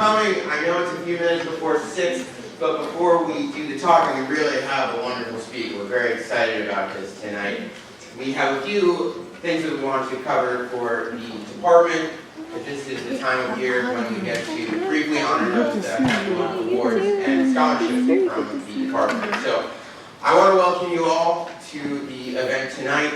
coming. I know it's a few minutes before 6, but before we do the talking, we really have a wonderful speaker. We're very excited about this tonight. We have a few things that we want to cover for the department. But this is the time of year when we get to briefly honor those that have won awards and scholarships from the department. So I want to welcome you all to the event tonight.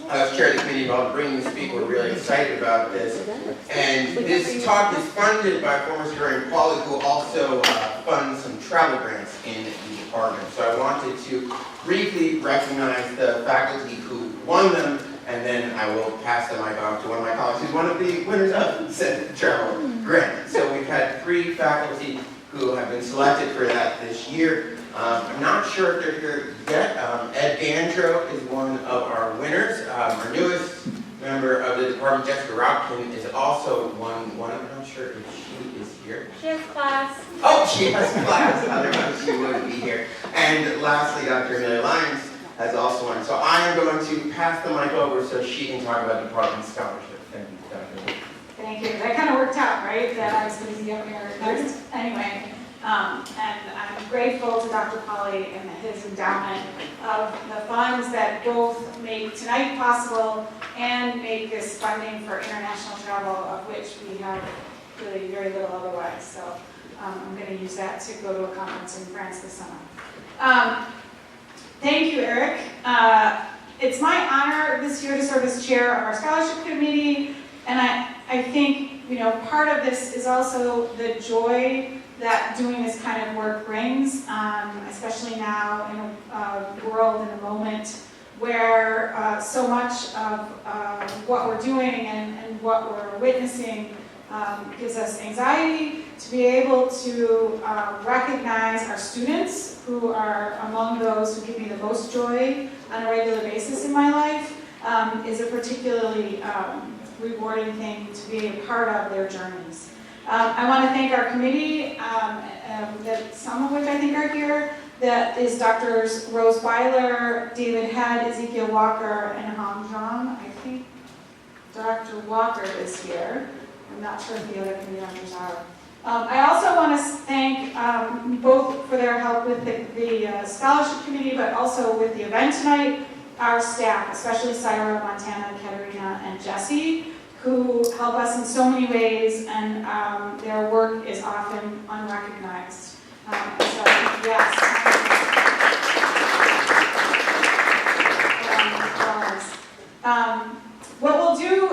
As chair of the committee involved in bringing the speaker, we're really excited about this. And this talk is funded by former Serhii Plokhii, who also funds some travel grants in the department. So I wanted to briefly recognize the faculty who won them, and then I will pass the mic on to one of my colleagues who's one of the winners of said travel grant. So we've had 3 faculty who have been selected for that this year. I'm not sure if they're here yet. Ed Dandro is one of our winners. Our newest member of the department, Jessica Rutkow, is also one of them. I'm not sure if she is here. She has class. Oh, she has class. Otherwise she wouldn't be here. And lastly, Dr. Amelia Lyons has also won. So I am going to pass the mic over so she can talk about department scholarship. Thank you, Dr. Thank you. That kind of worked out, right? That I was going to be up here next. Anyway. And I'm grateful to Dr. Pauley and his endowment of the funds that both make tonight possible and make this funding for international travel, of which we have really very little otherwise. So I'm going to use that to go to a conference in France this summer. Thank you, Eric. It's my honor this year to serve as chair of our scholarship committee, and I think part of this is also the joy that doing this kind of work brings, especially now in a world, in a moment where so much of what we're doing and what we're witnessing gives us anxiety. To be able to recognize our students, who are among those who give me the most joy on a regular basis in my life, is a particularly rewarding thing to be a part of their journeys. I want to thank our committee, that some of which I think are here. That is Drs. Rose Weiler, David Head, Ezekiel Walker, and Hong Zhang. I think Dr. Walker is here. I'm not sure if the other committee members are. I also want to thank both for their help with the scholarship committee, but also with the event tonight, our staff, especially Syra, Montana, Katerina, and Jesse, who help us in so many ways, and their work is often unrecognized. So, yes. What we'll do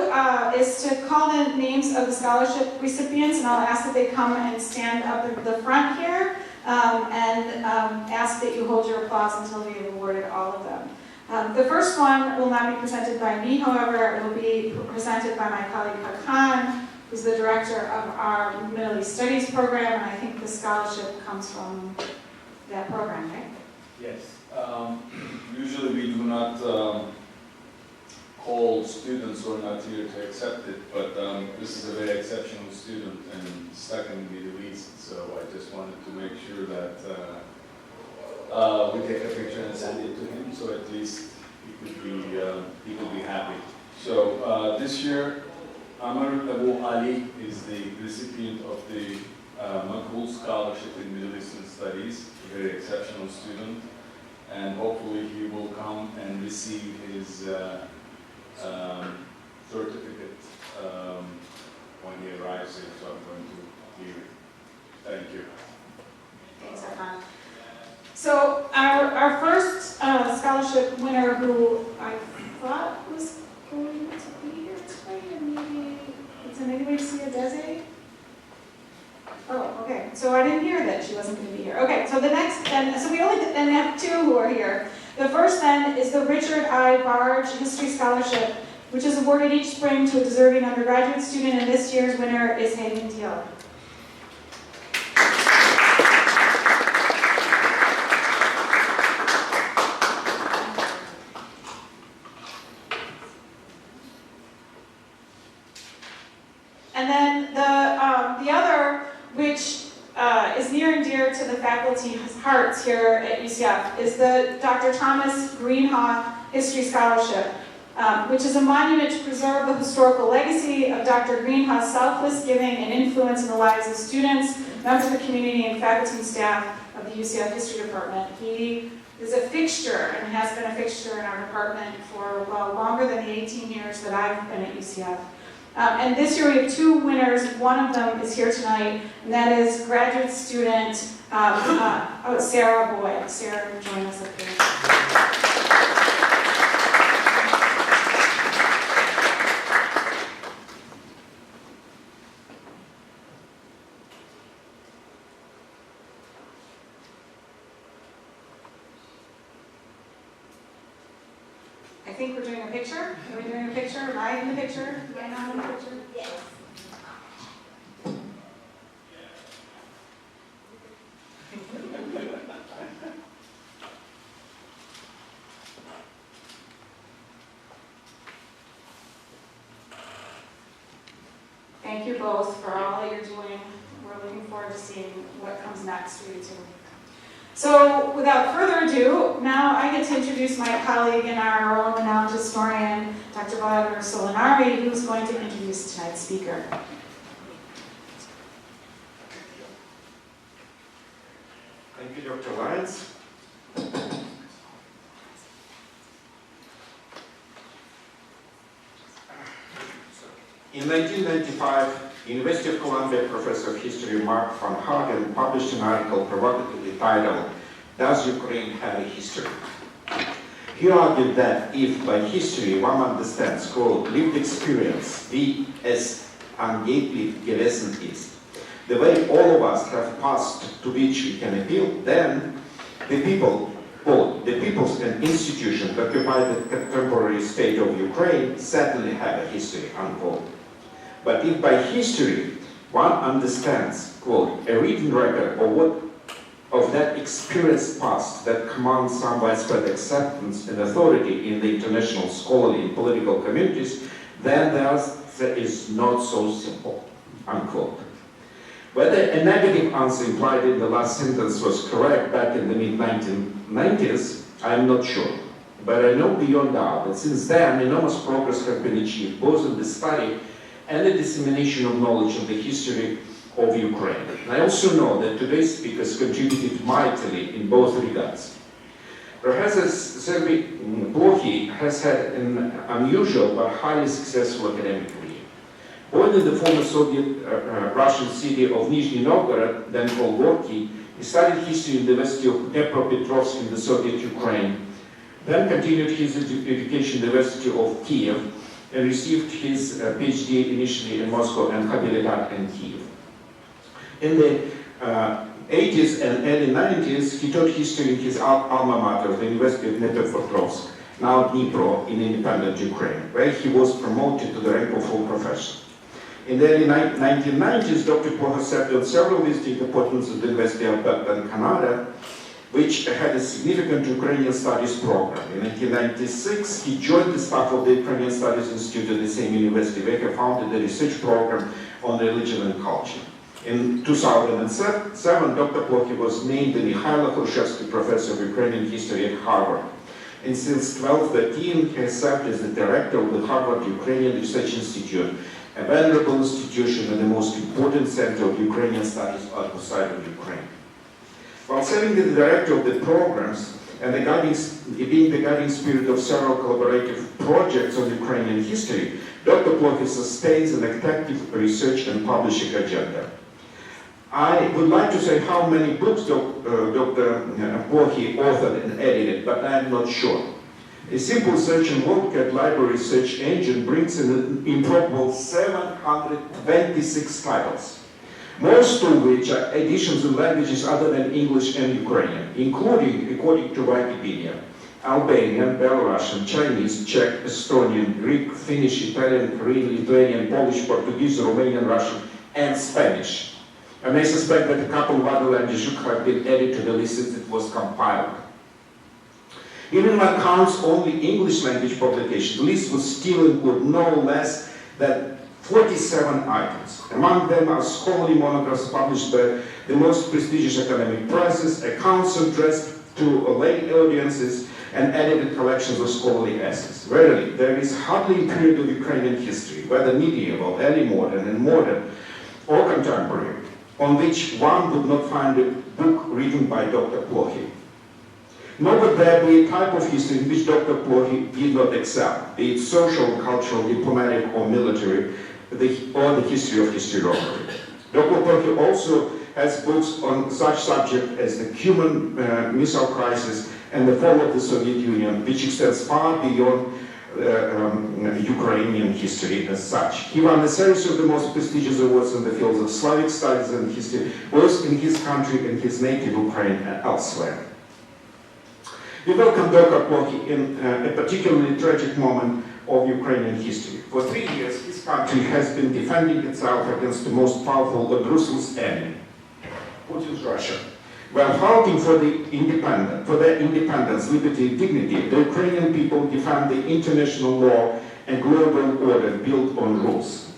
is to call the names of the scholarship recipients, and I'll ask that they come and stand up at the front here, and ask that you hold your applause until we have awarded all of them. The first one will not be presented by me, however, it will be presented by my colleague Hakan, who's the director of our Middle East Studies program, and I think the scholarship comes from that program, right? Yes. Usually we do not call students who are not here to accept it, but this is a very exceptional student and stuck in the Middle East, so I just wanted to make sure that we take a picture and send it to him, so at least he could be happy. So this year, Amr Abu Ali is the recipient of the Makbul Scholarship in Middle Eastern Studies, a very exceptional student, and hopefully he will come and receive his certificate when he arrives here, so I'm going to give it. Thank you. Thanks, Hakan. So our first scholarship winner, who I thought was going to be here tonight, and maybe, did anybody see Adeze? Oh, okay. So I didn't hear that she wasn't going to be here. Okay, so the next, so we only then have 2 who are here. The first then is the Richard I. Barge History Scholarship, which is awarded each spring to a deserving undergraduate student, and this year's winner is Hakan Teal. And then the other, which is near and dear to the faculty's hearts here at UCF, is the Dr. Thomas Greenhoff History Scholarship, which is a monument to preserve the historical legacy of Dr. Greenhaw's selfless giving and influence in the lives of students, members of the community, and faculty and staff of the UCF History Department. He is a fixture and has been a fixture in our department for, well, longer than the 18 years that I've been at UCF. And this year we have two winners. One of them is here tonight, and that is graduate student Sarah Boyd. Sarah, join us up here. I think we're doing a picture. Are we doing a picture? Am I in the picture? Am I not in the picture? Yes. Thank you both for all that you're doing. We're looking forward to seeing what comes next for you two. So, without further ado, now I get to introduce my colleague and our world-renowned historian, Dr. Vladimir Solonari, who's going to introduce tonight's speaker. Thank you, Dr. Lyons. In 1995, University of Columbia Professor of History Mark van Hakan published an article provocatively titled, "Does Ukraine have a history?" He argued that if by history one understands, quote, lived experience, we as angeblich gewesen ist, the way all of us have passed to which we can appeal, then the people, quote, the peoples and institutions that occupy the contemporary state of Ukraine certainly have a history, unquote. But if by history one understands, quote, a written record of that experience past that commands some widespread acceptance and authority in the international scholarly and political communities, then the answer is not so simple, unquote. Whether a negative answer implied in the last sentence was correct back in the mid-1990s, I am not sure. But I know beyond doubt that since then enormous progress has been achieved both in the study and the dissemination of knowledge of the history of Ukraine. I also know that today's speakers contributed mightily in both regards. Professor Serhii Plokhii has had an unusual but highly successful academic career. Born in the former Soviet Russian city of Nizhny Novgorod, then called Gorky, he studied history in the University of Dnipropetrovsk in the Soviet Ukraine, then continued his education in the University of Kiev, and received his Ph.D. initially in Moscow and habilitat in Kiev. In the 80s and early 90s, he taught history in his alma mater, the University of Dnipropetrovsk, now Dnipro, in independent Ukraine, where he was promoted to the rank of full professor. In the early 1990s, Dr. Plokhii served on several visiting appointments at the University of Canada, which had a significant Ukrainian studies program. In 1996, he joined the staff of the Ukrainian Studies Institute at the same university, where he founded a research program on religion and culture. In 2007, Dr. Plokhii was named the Mykhailo Hrushevs'kyi Professor of Ukrainian History at Harvard. And since 2013, he has served as the director of the Harvard Ukrainian Research Institute, a venerable institution and the most important center of Ukrainian studies outside of Ukraine. While serving as the director of the programs and being the guiding spirit of several collaborative projects on Ukrainian history, Dr. Plokhii sustains an active research and publishing agenda. I would like to say how many books Dr. Plokhii authored and edited, but I am not sure. A simple search and WorldCat library search engine brings an improbable 726 titles, most of which are editions in languages other than English and Ukrainian, including, according to Wikipedia, Albanian, Belarusian, Chinese, Czech, Estonian, Greek, Finnish, Italian, Korean, Lithuanian, Polish, Portuguese, Romanian, Russian, and Spanish. I may suspect that a couple of other languages have been added to the list since it was compiled. Even when it counts only English language publications, the list would still include no less than 47 items. Among them are scholarly monographs published by the most prestigious academic prizes, accounts addressed to lay audiences, and edited collections of scholarly essays. Rarely, there is hardly a period of Ukrainian history, whether medieval, early modern, and modern, or contemporary, on which one would not find a book written by Dr. Plokhii. Nor would there be a type of history in which Dr. Plokhii did not excel, be it social, cultural, diplomatic, or military, or the history of historiography. Dr. Plokhii also has books on such subjects as the Cuban Missile Crisis and the fall of the Soviet Union, which extends far beyond Ukrainian history as such. He won a series of the most prestigious awards in the fields of Slavic studies and history, both in his country and his native Ukraine and elsewhere. We welcome Dr. Plokhii in a particularly tragic moment of Ukrainian history. For 3 years, his country has been defending itself against the most powerful and ruthless enemy, Putin's Russia. While fighting for their independence, liberty, dignity, the Ukrainian people defend the international law and global order built on rules.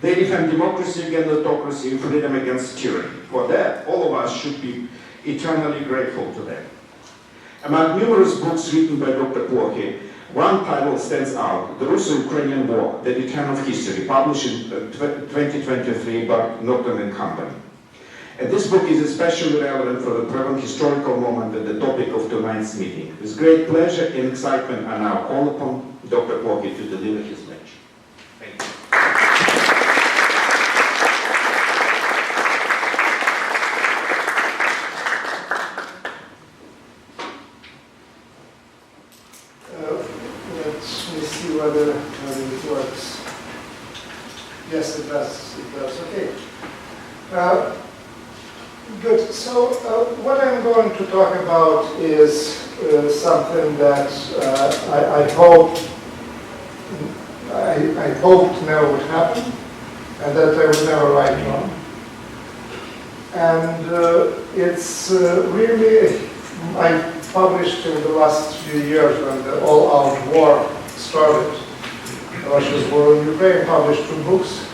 They defend democracy against autocracy and freedom against tyranny. For that, all of us should be eternally grateful to them. Among numerous books written by Dr. Plokhii, one title stands out, The Russo-Ukrainian War, The Return of History, published in 2023 by Norton & Company. And this book is especially relevant for the present historical moment at the topic of tonight's meeting. With great pleasure and excitement, I now call upon Dr. Plokhii to deliver his lecture. Thank you. Let me see whether it works. Yes, it does. It does. Okay. Good. So what I'm going to talk about is something that I hoped never would happen, and that I would never write on. And it's really, I published in the last few years when the all-out war started. Russia's war in Ukraine, published 2 books.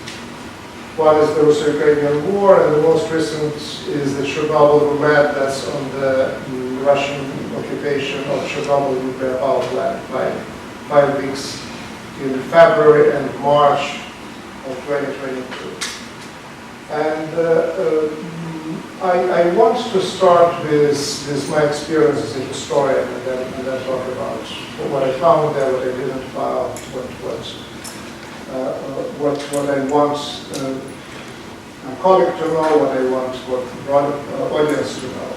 One is the Russo-Ukrainian War, and the most recent is the Chernobyl roulette that's on the Russian occupation of Chernobyl nuclear power plant by 5 weeks in February and March of 2022. And I want to start with my experience as a historian and then talk about what I found there, what I didn't find, what I want a colleague to know, what I want the broader audience to know.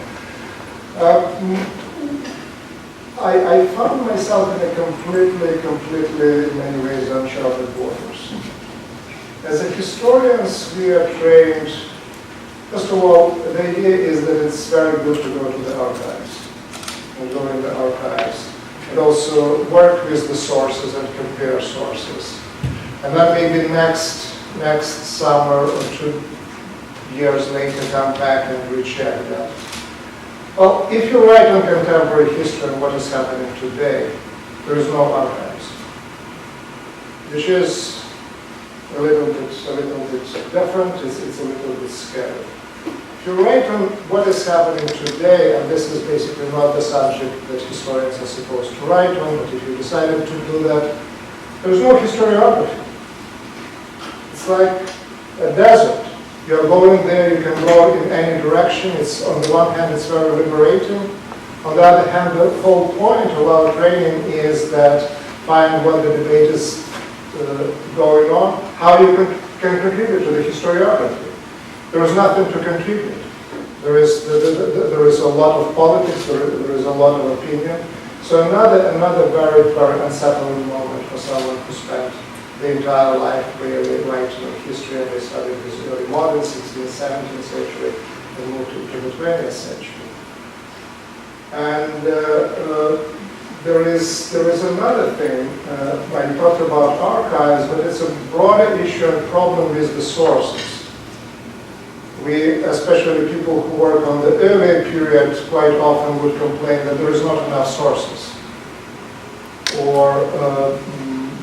I found myself in a completely, in many ways, uncharted waters. As a historians, we are trained, first of all, the idea is that it's very good to go to the archives, and go in the archives, and also work with the sources and compare sources. And then maybe next summer or 2 years later come back and recheck that. Well, if you write on contemporary history and what is happening today, there is no archives, which is a little bit different. It's a little bit scary. If you write on what is happening today, and this is basically not the subject that historians are supposed to write on, but if you decided to do that, there is no historiography. It's like a desert. You're going there, you can go in any direction. It's, on the one hand, it's very liberating. On the other hand, the whole point of our training is that find what the debate is going on, how you can contribute to the historiography. There is nothing to contribute. There is a lot of politics, there is a lot of opinion. So another very, very unsettling moment for someone who spent the entire life really writing history, and they studied this early modern 16th, 17th century, and moved to the 20th century. And there is another thing. I talked about archives, but it's a broader issue and problem with the sources. We, especially people who work on the earlier period, quite often would complain that there is not enough sources, or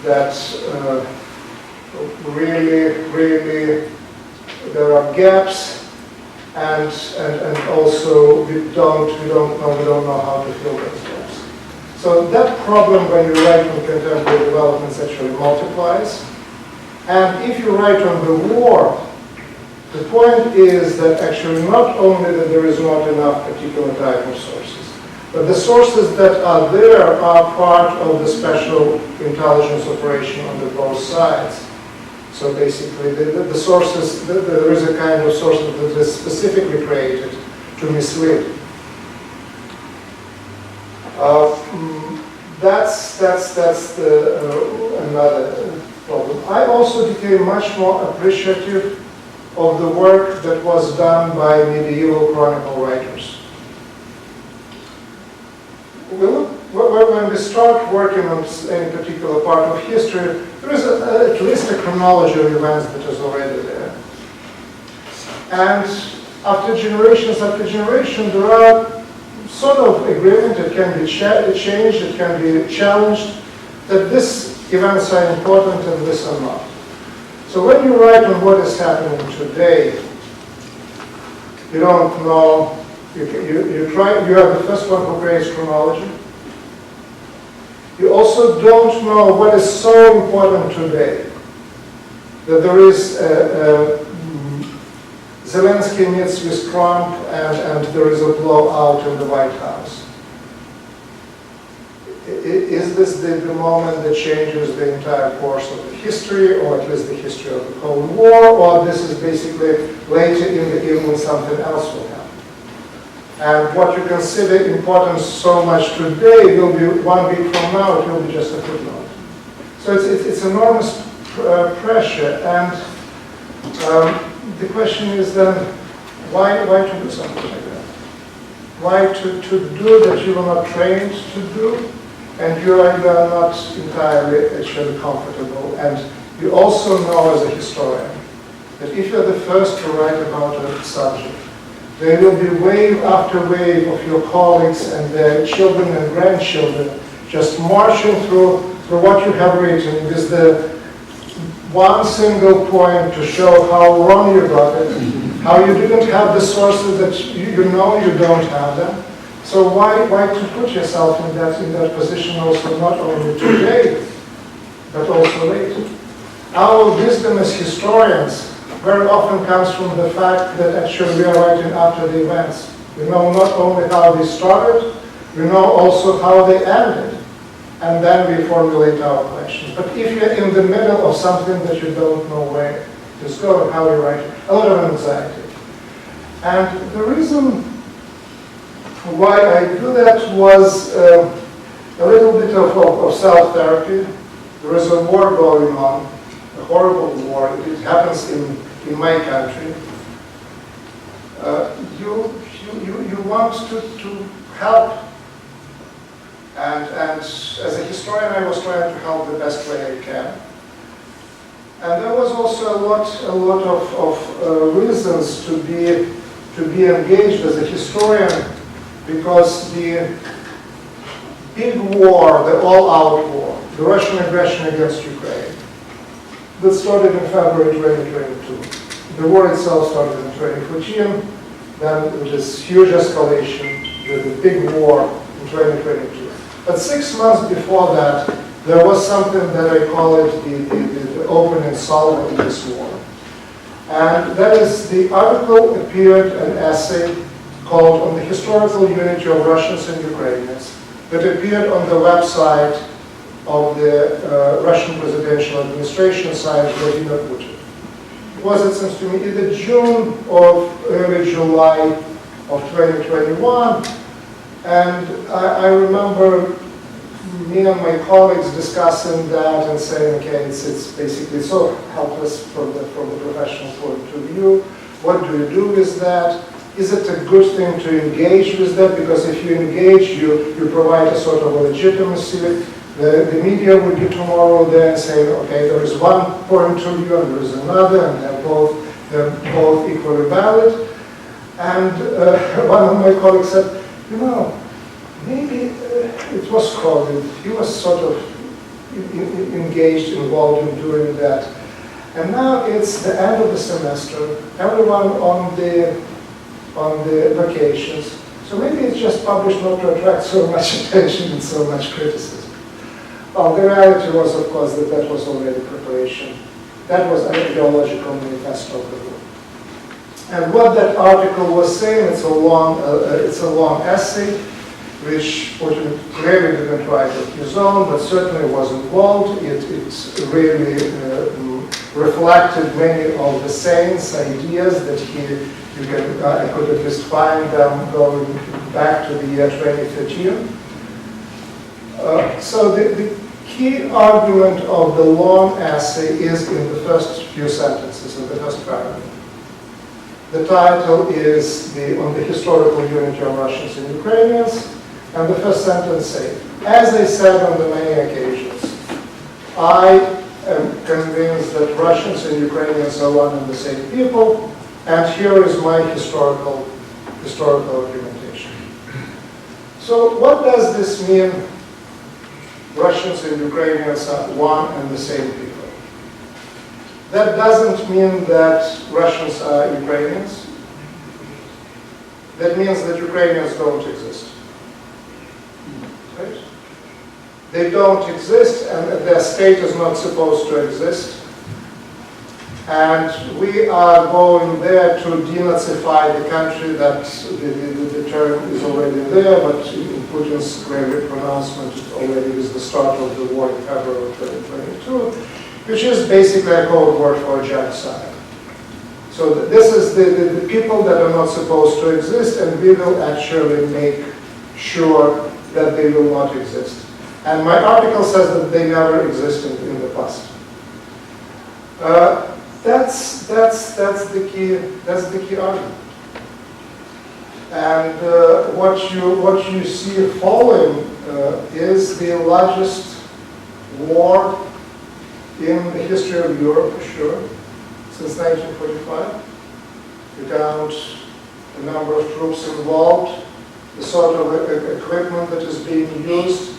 that really there are gaps, and also we don't know how to fill those gaps. So that problem when you write on contemporary developments actually multiplies. And if you write on the war, the point is that actually not only that there is not enough particular type of sources, but the sources that are there are part of the special intelligence operation on the both sides. So basically the sources, there is a kind of source that is specifically created to mislead. That's another problem. I also became much more appreciative of the work that was done by medieval chronicle writers. When we start working on any particular part of history, there is at least a chronology of events that is already there. And after generation, there are sort of agreement, it can be changed, it can be challenged, that these events are important and this are not. So when you write on what is happening today, you don't know, you are the first one who creates chronology. You also don't know what is so important today, that there is Zelensky meets with Trump and there is a blowout in the White House. Is this the moment that changes the entire course of the history, or at least the history of the Cold War, or this is basically later in the evening something else will happen? And what you consider important so much today will be 1 week from now, it will be just a footnote. So it's enormous pressure, and the question is then, why to do something like that? Why to do that you were not trained to do, and you are not entirely actually comfortable. And you also know as a historian that if you're the first to write about a subject, there will be wave after wave of your colleagues and their children and grandchildren just marching through what you have written with the one single point to show how wrong you got it, how you didn't have the sources that you know you don't have them. So why to put yourself in that position also not only today, but also later? Our wisdom as historians very often comes from the fact that actually we are writing after the events. We know not only how they started, we know also how they ended. And then we formulate our questions. But if you're in the middle of something that you don't know where to go and how you write, a lot of anxiety. And the reason why I do that was a little bit of self-therapy. There is a war going on, a horrible war. It happens in my country. You want to help. And as a historian, I was trying to help the best way I can. And there was also a lot of reasons to be engaged as a historian, because the big war, the all-out war, the Russian aggression against Ukraine, that started in February 2022. The war itself started in 2014, then this huge escalation, the big war in 2022. But 6 months before that, there was something that I call it the opening salvo of this war. And that is, the article appeared, an essay called On the Historical Unity of Russians and Ukrainians, that appeared on the website of the Russian presidential administration site, Vladimir Putin. It was, it seems to me, either June or early July of 2021. And I remember me and my colleagues discussing that and saying, okay, it's basically so helpless from the professional point of view. What do you do with that? Is it a good thing to engage with that? Because if you engage, you provide a sort of a legitimacy. The media will be tomorrow there and say, okay, there is one point of view and there is another, and they're both equally valid. And one of my colleagues said, you know, maybe it was COVID. He was sort of engaged, involved in doing that. And now it's the end of the semester. Everyone on the vacations. So So maybe it's just published not to attract so much attention and so much criticism. Well, the reality was, of course, that that was already preparation. That was an ideological manifesto of the war. And what that article was saying, it's a long essay, which Putin clearly didn't write on his own, but certainly was involved. It really reflected many of the sayings, ideas that I could at least find them going back to the year 2013. So the key argument of the long essay is in the first few sentences, in the first paragraph. The title is On the Historical Unity of Russians and Ukrainians, and the first sentence says, as I said on the many occasions, I am convinced that Russians and Ukrainians are one and the same people, and here is my historical argumentation. So what does this mean, Russians and Ukrainians are one and the same people? That doesn't mean that Russians are Ukrainians. That means that Ukrainians don't exist. Right? They don't exist, and their state is not supposed to exist. And we are going there to denazify the country. That the term is already there, but in Putin's clear pronouncement, it already is the start of the war in February of 2022, which is basically a code word for genocide. So this is the people that are not supposed to exist, and we will actually make sure that they will not exist. And my article says that they never existed in the past. That's the key argument. And what you see following is the largest war in the history of Europe, for sure, since 1945. You count the number of troops involved, the sort of equipment that is being used,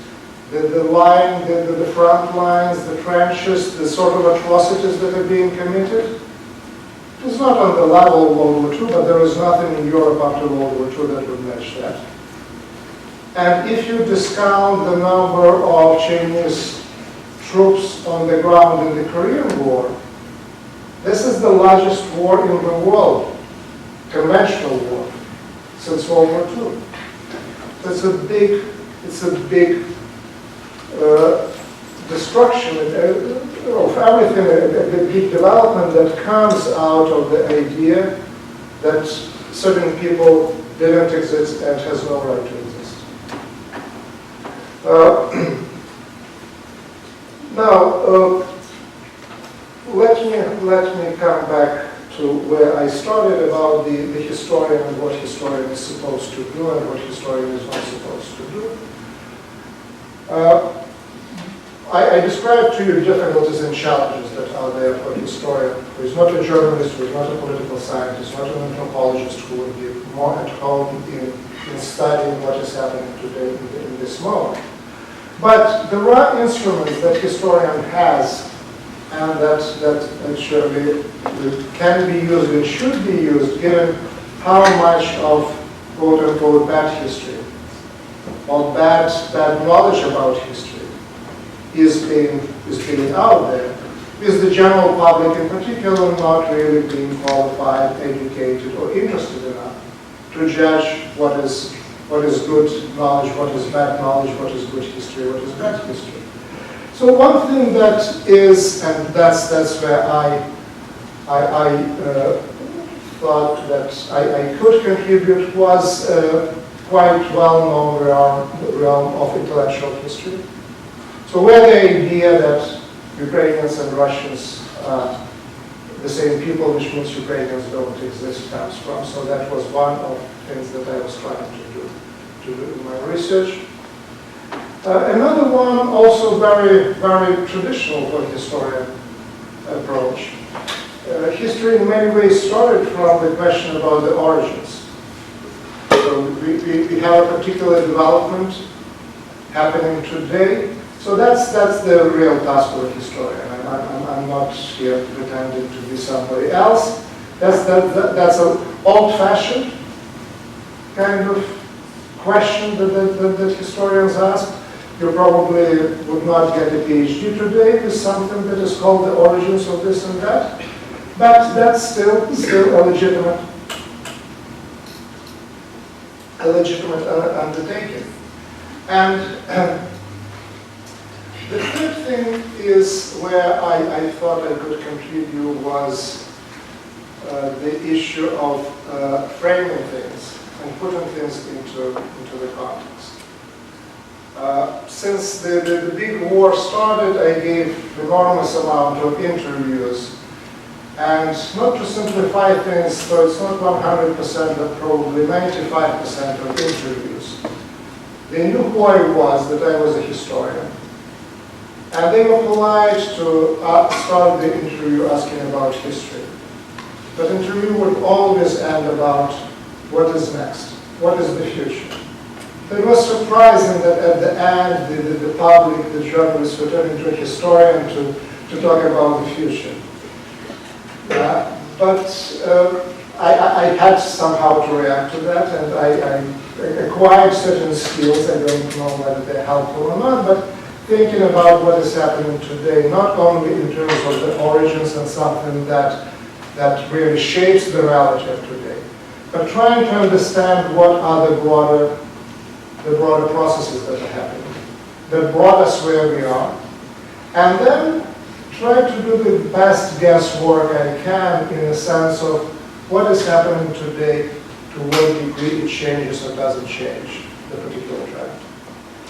the line, the front lines, the trenches, the sort of atrocities that are being committed. It's not on the level of World War II, but there is nothing in Europe after World War II that would match that. And if you discount the number of Chinese troops on the ground in the Korean War, this is the largest war in the world, conventional war, since World War II. It's a big destruction of everything, a big development that comes out of the idea that certain people didn't exist and has no right to exist. Now, let me come back to where I started about the historian and what historian is supposed to do and what historian is not supposed to do. I described to you difficulties and challenges that are there for a historian who is not a journalist, who is not a political scientist, not an anthropologist, who would be more at home in studying what is happening today in this moment. But there are instruments that historian has and that actually can be used and should be used given how much of quote-unquote bad history or bad knowledge about history is being out there, is the general public in particular not really being qualified, educated, or interested enough to judge what is good knowledge, what is bad knowledge, what is good history, what is bad history. So one thing that is, and that's where I thought that I could contribute, was quite well-known realm of intellectual history. So where the idea that Ukrainians and Russians are the same people, which means Ukrainians don't exist, comes from. So that was one of the things that I was trying to do in my research. Another one, also very, very traditional for historian approach. History in many ways started from the question about the origins. So we have a particular development happening today. So that's the real task of a historian. I'm not here pretending to be somebody else. That's an old-fashioned kind of question that historians ask. You probably would not get a PhD today with something that is called the origins of this and that, but that's still a legitimate undertaking. And the third thing is where I thought I could contribute was the issue of framing things and putting things into the context. Since the big war started, I gave enormous amount of interviews. And not to simplify things, so it's not 100%, but probably 95% of interviews. They knew who I was, that I was a historian. And they were polite to start the interview asking about history. But the interview would always end about what is next, what is the future. It was surprising that at the end, the public, the journalists would turn into a historian to talk about the future. But I had somehow to react to that, and I acquired certain skills. I don't know whether they're helpful or not, but thinking about what is happening today, not only in terms of the origins and something that really shapes the reality of today, but trying to understand what are the broader processes that are happening, that brought us where we are, and then try to do the best guesswork I can in the sense of what is happening today, to what degree it changes or doesn't change the particular trend.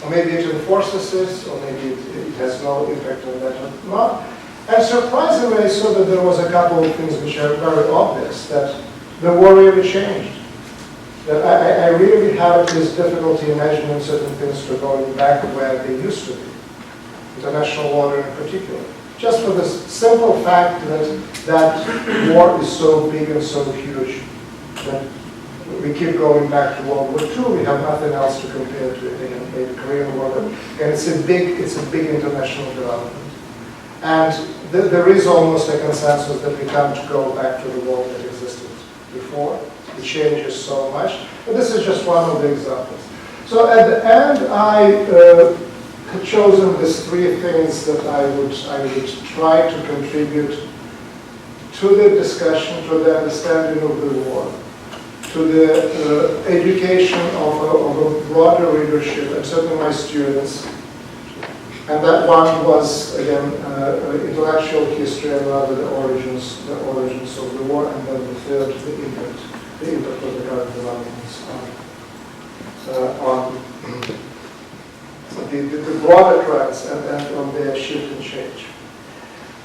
Or maybe it enforces this, or maybe it has no impact on that or not. And surprisingly, I saw that there was a couple of things which are very obvious, that the war really changed. That I really have this difficulty imagining certain things to going back where they used to be, international order in particular. Just for the simple fact that war is so big and so huge that we keep going back to World War II. We have nothing else to compare to it. Maybe the Korean War, and it's a big international development. And there is almost a consensus that we can't go back to the world that existed before. It changes so much. But this is just one of the examples. So at the end, I had chosen these three things that I would try to contribute to the discussion, to the understanding of the war, to the education of a broader readership, and certainly my students. And that one was, again, intellectual history, and rather the origins of the war, and then the third, the impact of the current developments on the broader trends and on their shift and change.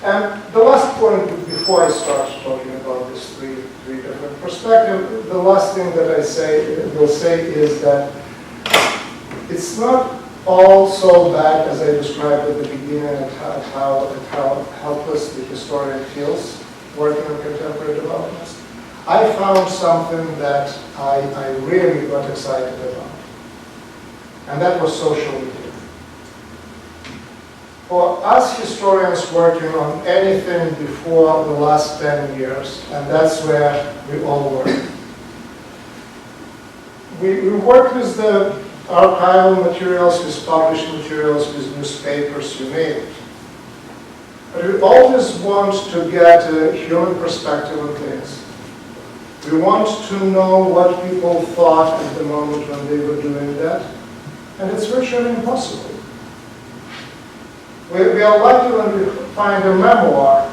And the last point, before I start talking about these three different perspectives, the last thing that I will say is that it's not all so bad as I described at the beginning, and how helpless the historian feels working on contemporary developments. I found something that I really got excited about, and that was social media. For us historians working on anything before the last 10 years, and that's where we all work, we work with the archival materials, with published materials, with newspapers, you name it. But we always want to get a human perspective on things. We want to know what people thought at the moment when they were doing that, and it's virtually impossible. We are lucky when we find a memoir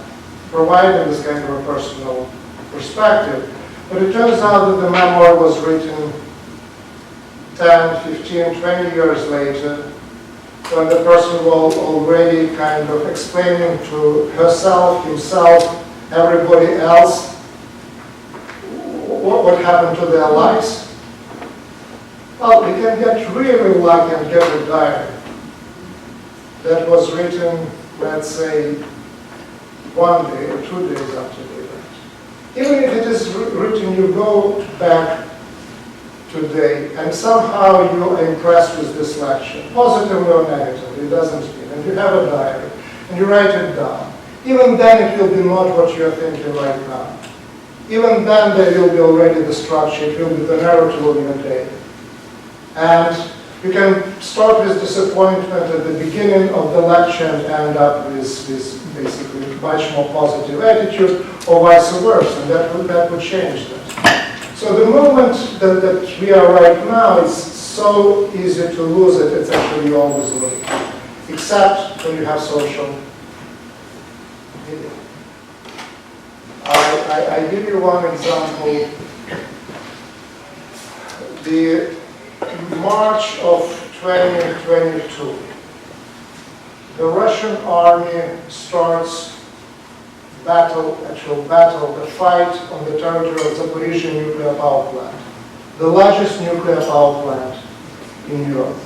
providing this kind of a personal perspective, but it turns out that the memoir was written 10, 15, 20 years later, when the person was already kind of explaining to herself, himself, everybody else what happened to their lives. Well, we can get really lucky and get a diary that was written, let's say, 1 day or 2 days after the event. Even if it is written, you go back today and somehow you are impressed with this lecture, positively or negatively, it doesn't mean, and you have a diary, and you write it down. Even then it will be not what you are thinking right now. Even then there will be already the structure, it will be the narrative of your day. And you can start with disappointment at the beginning of the lecture and end up with basically much more positive attitude, or vice versa, and that would change that. So the moment that we are right now, it's so easy to lose it, it's actually always losing, except when you have social media. I give you one example. The March of 2022, the Russian army starts actual battle, the fight on the territory of Zaporizhzhia nuclear power plant, the largest nuclear power plant in Europe.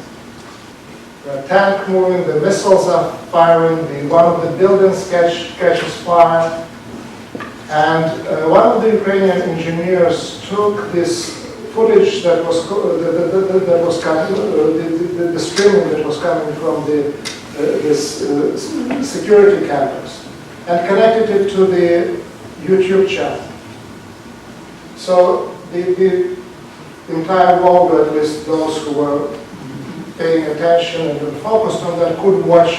The tank moving, the missiles are firing, one of the buildings catches fire, and one of the Ukrainian engineers took this footage that was coming, the streaming that was coming from this security cameras, and connected it to the YouTube channel. So the entire world, or at least those who were paying attention and were focused on that, could watch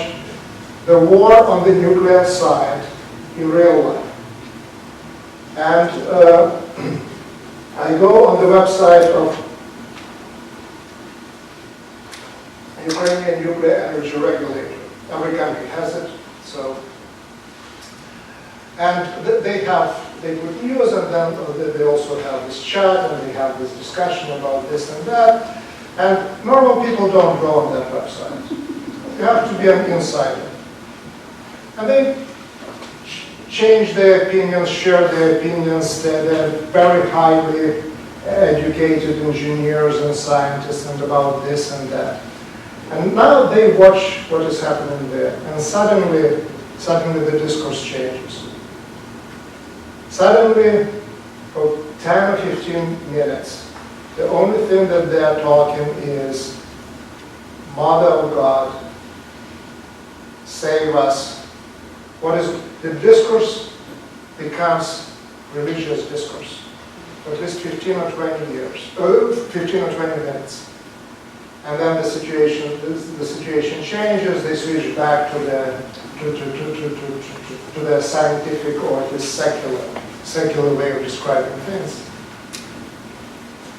the war on the nuclear side in real life. And I go on the website of Ukrainian Nuclear Energy Regulator. Every country has it. So, and they put news, and then they also have this chat, and they have this discussion about this and that. And normal people don't go on that website. You have to be an insider. And they change their opinions, share their opinions. They're very highly educated engineers and scientists and about this and that. And now they watch what is happening there, and suddenly the discourse changes. Suddenly, for 10 or 15 minutes, the only thing that they are talking is, Mother of God, save us. What is the discourse becomes religious discourse for at least 15 or 20 years, 15 or 20 minutes. And then the situation changes. They switch back to the scientific, or at least secular way of describing things.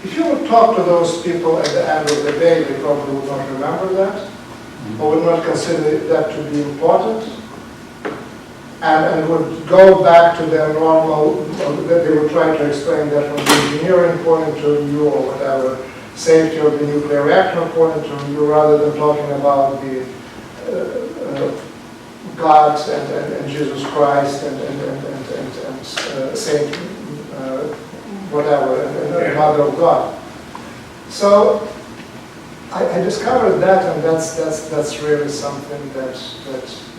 If you would talk to those people at the end of the day, they probably would not remember that, or would not consider that to be important, and would go back to their normal, that they would try to explain that from the engineering point of view, or whatever, safety of the nuclear reactor point of view, rather than talking about the God and Jesus Christ and Saint whatever, and Mother of God. So I discovered that, and that's really something that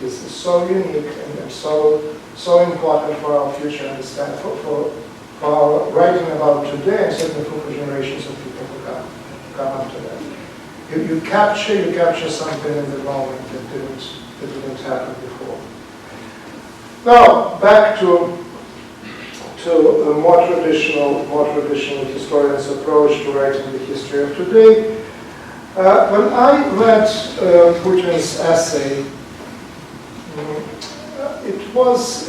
is so unique and so important for our future understanding, for our writing about today, and certainly for generations of people who come after that. You capture something in the moment that didn't happen before. Now back to a more traditional historian's approach to writing the history of today. When I read Putin's essay, it was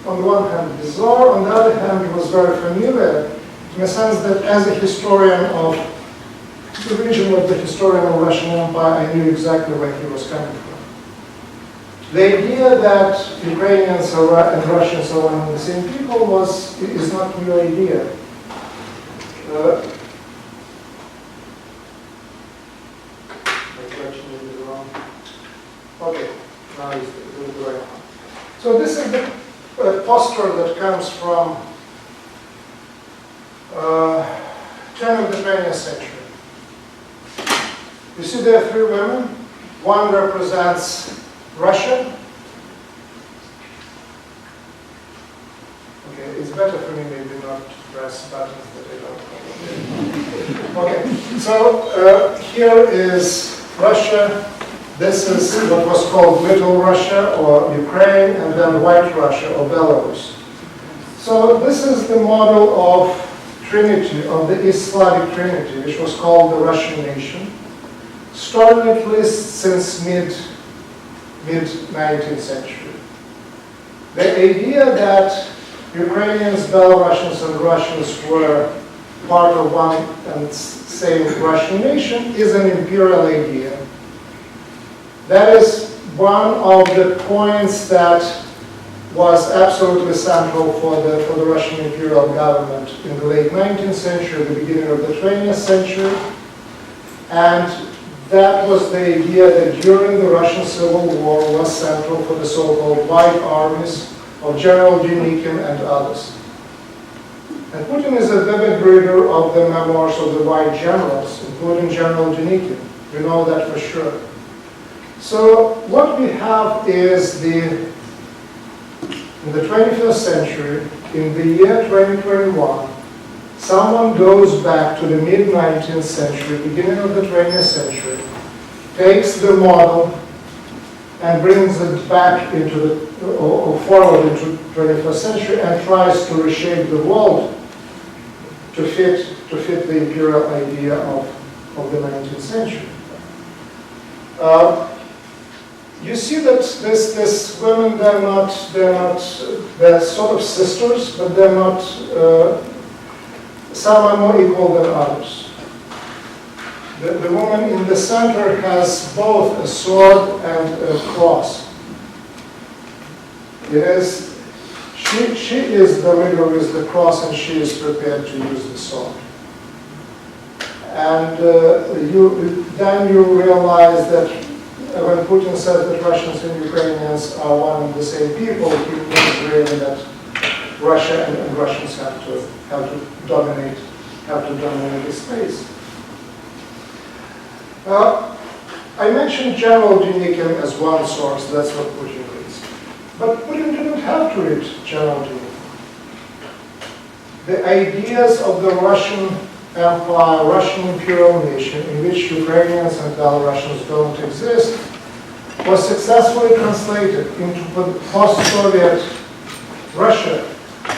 on the one hand bizarre, on the other hand it was very familiar, in the sense that as a historian of the region of the historian of Russian Empire, I knew exactly where he was coming from. The idea that Ukrainians and Russians are one and the same people is not a new idea. Okay, now it's the right one. So this is the poster that comes from turn of the 20th century. You see there are three women. One represents Russia. Okay, it's better for me maybe not to press buttons that I don't know. Okay, so here is Russia. This is what was called Little Russia or Ukraine, and then White Russia or Belarus. So this is the model of trinity, of the East Slavic trinity, which was called the Russian nation, starting at least since mid-19th century. The idea that Ukrainians, Belarusians, and Russians were part of one and same Russian nation is an imperial idea. That is one of the points that was absolutely central for the Russian imperial government in the late 19th century, the beginning of the 20th century. And that was the idea that during the Russian Civil War was central for the so-called White Armies of General Denikin and others. And Putin is a vivid reader of the memoirs of the White generals, including General Denikin. We know that for sure. So what we have is in the 21st century, in the year 2021, someone goes back to the mid-19th century, beginning of the 20th century, takes the model and brings it back into the, or forward into 21st century and tries to reshape the world to fit the imperial idea of the 19th century. You see that these women, they're sort of sisters, but they're not, some are more equal than others. The woman in the center has both a sword and a cross. It is, she is the leader with the cross, and she is prepared to use the sword. And then you realize that when Putin says that Russians and Ukrainians are one and the same people, he means really that Russia and Russians have to dominate the space. I mentioned General Denikin as one source. That's what Putin reads. But Putin didn't have to read General Denikin. The ideas of the Russian Empire, Russian imperial nation, in which Ukrainians and Belarusians don't exist, was successfully translated into post-Soviet Russia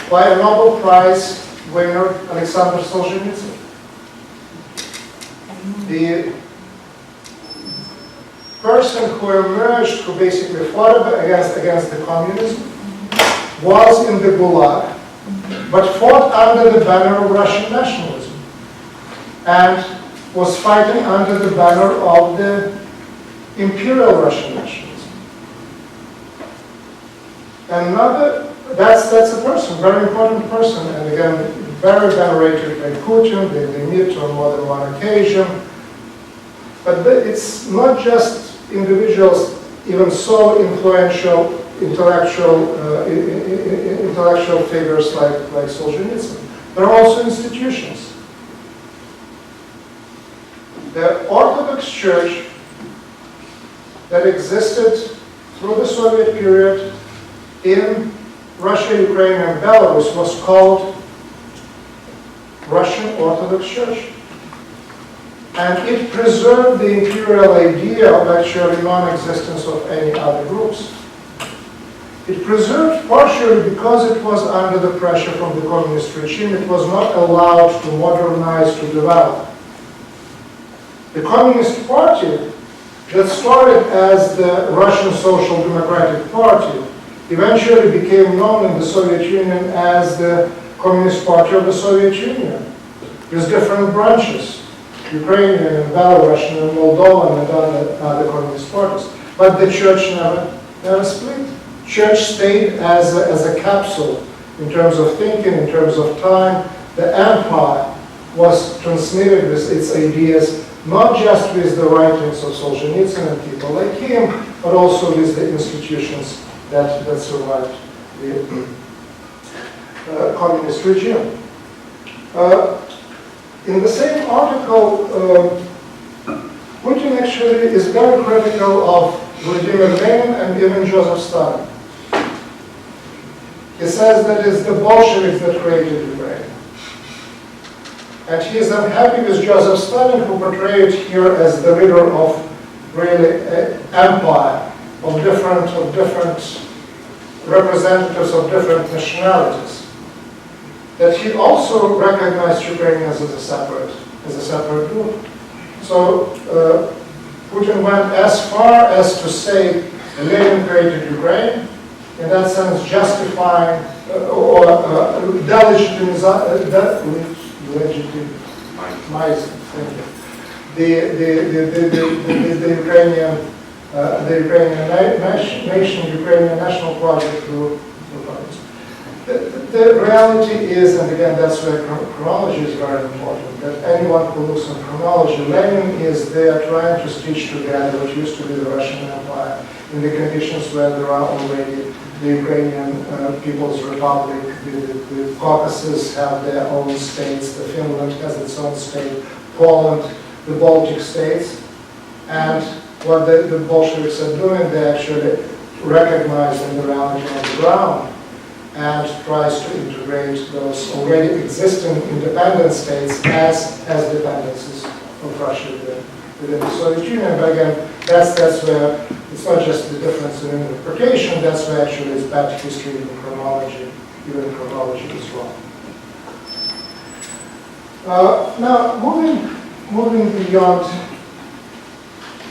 by a Nobel Prize winner, Alexander Solzhenitsyn. The person who emerged, who basically fought against the communism, was in the Gulag, but fought under the banner of Russian nationalism, and was fighting under the banner of the imperial Russian nationalism. That's a person, very important person, and again, very venerated by Putin. They meet on more than one occasion. But it's not just individuals, even so influential intellectual figures like Solzhenitsyn. There are also institutions. The Orthodox Church that existed through the Soviet period in Russia, Ukraine, and Belarus was called Russian Orthodox Church. And it preserved the imperial idea of actually non-existence of any other groups. It preserved partially because it was under the pressure from the communist regime. It was not allowed to modernize, to develop. The Communist Party that started as the Russian Social Democratic Party eventually became known in the Soviet Union as the Communist Party of the Soviet Union, with different branches, Ukrainian and Belarusian and Moldovan and other communist parties. But the church never split. Church stayed as a capsule in terms of thinking, in terms of time. The empire was transmitted with its ideas, not just with the writings of Solzhenitsyn and people like him, but also with the institutions that survived the communist regime. In the same article, Putin actually is very critical of Vladimir Lenin and even Joseph Stalin. He says that it's the Bolsheviks that created Ukraine. And he is unhappy with Joseph Stalin, who portrayed here as the leader of really empire, of different representatives of different nationalities. that he also recognized Ukrainians as a separate group. So Putin went as far as to say Lenin created Ukraine, in that sense justifying or delegitimizing the Ukrainian nation, Ukrainian national project through parties. The reality is, and again that's where chronology is very important, that anyone who looks at chronology, Lenin is there trying to stitch together what used to be the Russian Empire in the conditions where there are already the Ukrainian People's Republic, the Caucasus have their own states, the Finland has its own state, Poland, the Baltic states, and what the Bolsheviks are doing, they actually recognizing the reality on the ground and tries to integrate those already existing independent states as dependencies of Russia within the Soviet Union. But again, that's where it's not just the difference in interpretation, that's where actually it's bad history in chronology, even chronology as well. Now, moving beyond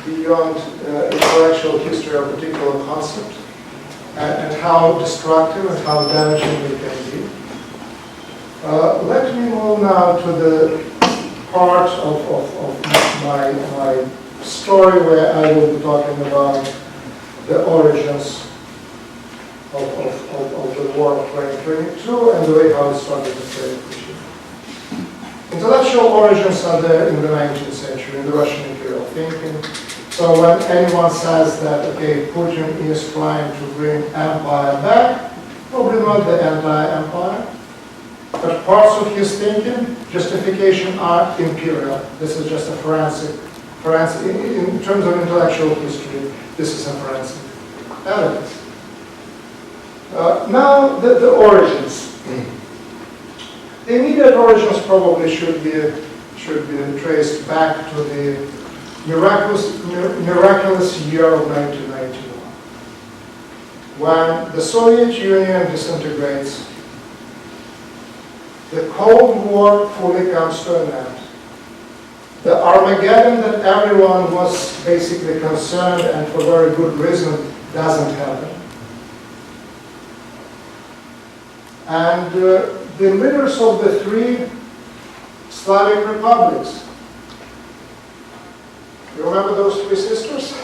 intellectual history of a particular concept and how destructive and how damaging it can be. Let me move now to the part of my story where I will be talking about the origins of the war of 2022 and the way how it started in 2022. Intellectual origins are there in the 19th century, in the Russian imperial thinking. So when anyone says that, okay, Putin is trying to bring empire back, probably not the entire empire, but parts of his thinking, justification are imperial. This is just a forensic in terms of intellectual history, this is a forensic evidence. Now, the origins. The immediate origins probably should be traced back to the miraculous year of 1991, when the Soviet Union disintegrates, the Cold War fully comes to an end. The Armageddon that everyone was basically concerned, and for very good reason, doesn't happen. And the leaders of the three Slavic republics, you remember those three sisters?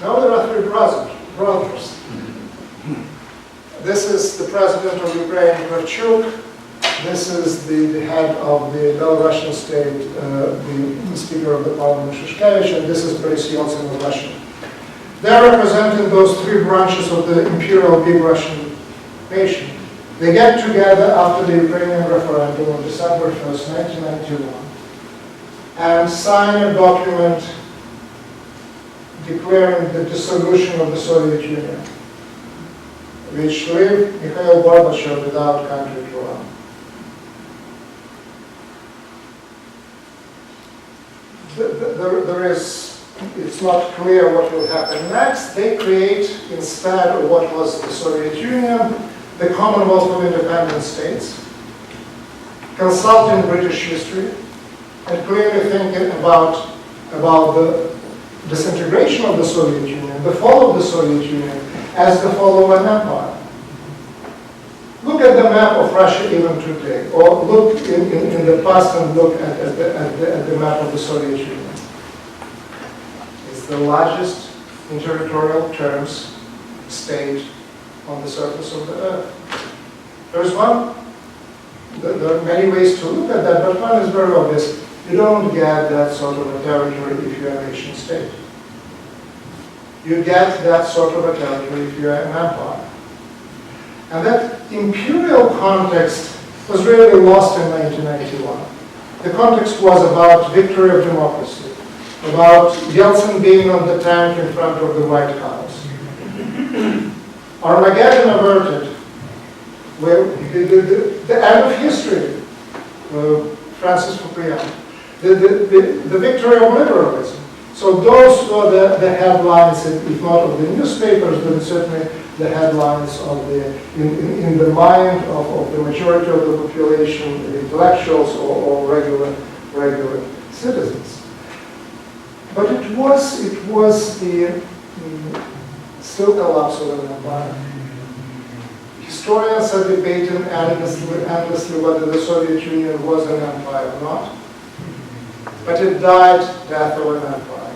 No, there are three brothers. This is the president of Ukraine, Kravchuk. This is the head of the Belarusian state, the speaker of the parliament, Hrushevs'kyi, and this is Boris Yeltsin of Russia. They're representing those three branches of the imperial big Russian nation. They get together after the Ukrainian referendum on December 1st, 1991, and sign a document declaring the dissolution of the Soviet Union, which left Mykhailo Gorbachev without country to run. It's not clear what will happen next. They create, instead of what was the Soviet Union, the Commonwealth of Independent States, consulting British history, and clearly thinking about the disintegration of the Soviet Union, the fall of the Soviet Union, as the fall of an empire. Look at the map of Russia even today, or look in the past and look at the map of the Soviet Union. It's the largest in territorial terms state on the surface of the earth. There's one, there are many ways to look at that, but one is very obvious. You don't get that sort of a territory if you're a nation state. You get that sort of a territory if you're an empire. And that imperial context was really lost in 1991. The context was about victory of democracy, about Yeltsin being on the tank in front of the White House. Armageddon averted, where the end of history, Francis Fukuyama, the victory of liberalism. So those were the headlines, if not of the newspapers, but certainly the headlines of in the mind of the majority of the population, the intellectuals or regular citizens. But it was the still collapse of an empire. Historians are debating endlessly whether the Soviet Union was an empire or not. But it died death of an empire,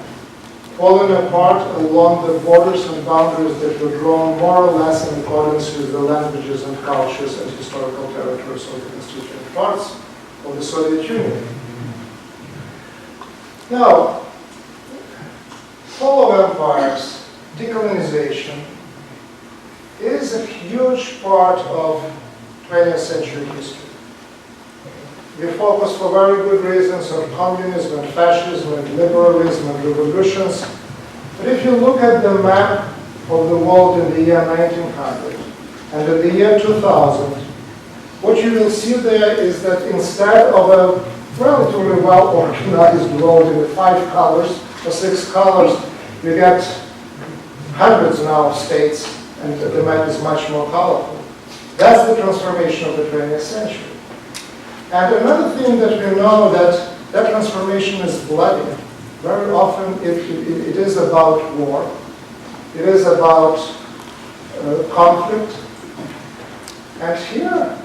falling apart along the borders and boundaries that were drawn more or less in accordance with the languages and cultures and historical territories of the constituent parts of the Soviet Union. Now, fall of empires, decolonization, is a huge part of 20th century history. We focus for very good reasons on communism and fascism and liberalism and revolutions. But if you look at the map of the world in the year 1900 and in the year 2000, what you will see there is that instead of a relatively well-organized world in 5 colors or 6 colors, you get hundreds now of states, and the map is much more colorful. That's the transformation of the 20th century. And another thing that we know that transformation is bloody. Very often it is about war. It is about conflict. And here,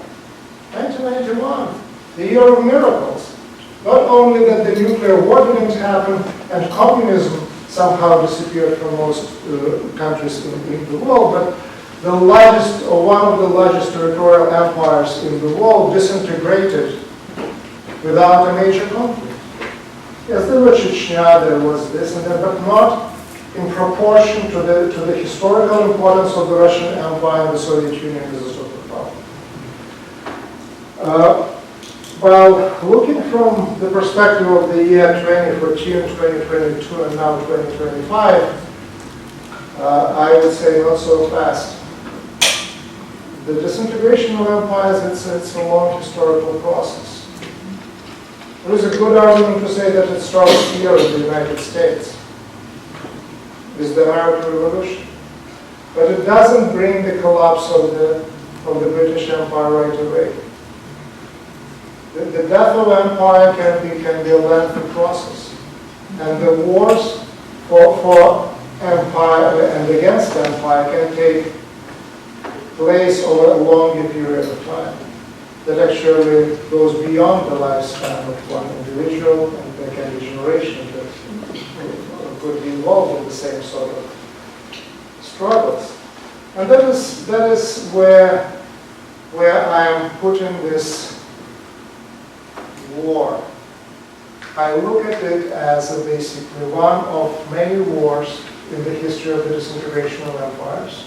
1991, the year of miracles. Not only that the nuclear war didn't happen and communism somehow disappeared from most countries in the world, but the largest, or one of the largest territorial empires in the world disintegrated without a major conflict. Yes, there was Chechnya, there was this and that, but not in proportion to the historical importance of the Russian Empire and the Soviet Union as a superpower. While looking from the perspective of the year 2014, 2022, and now 2025, I would say not so fast. The disintegration of empires, it's a long historical process. There is a good argument to say that it starts here in the United States, with the American Revolution. But it doesn't bring the collapse of the British Empire right away. The death of empire can be a lengthy process. And the wars for empire and against empire can take place over a longer period of time that actually goes beyond the lifespan of one individual, and there can be generations that could be involved in the same sort of struggles. And that is where I am putting this war. I look at it as basically one of many wars in the history of the disintegration of empires,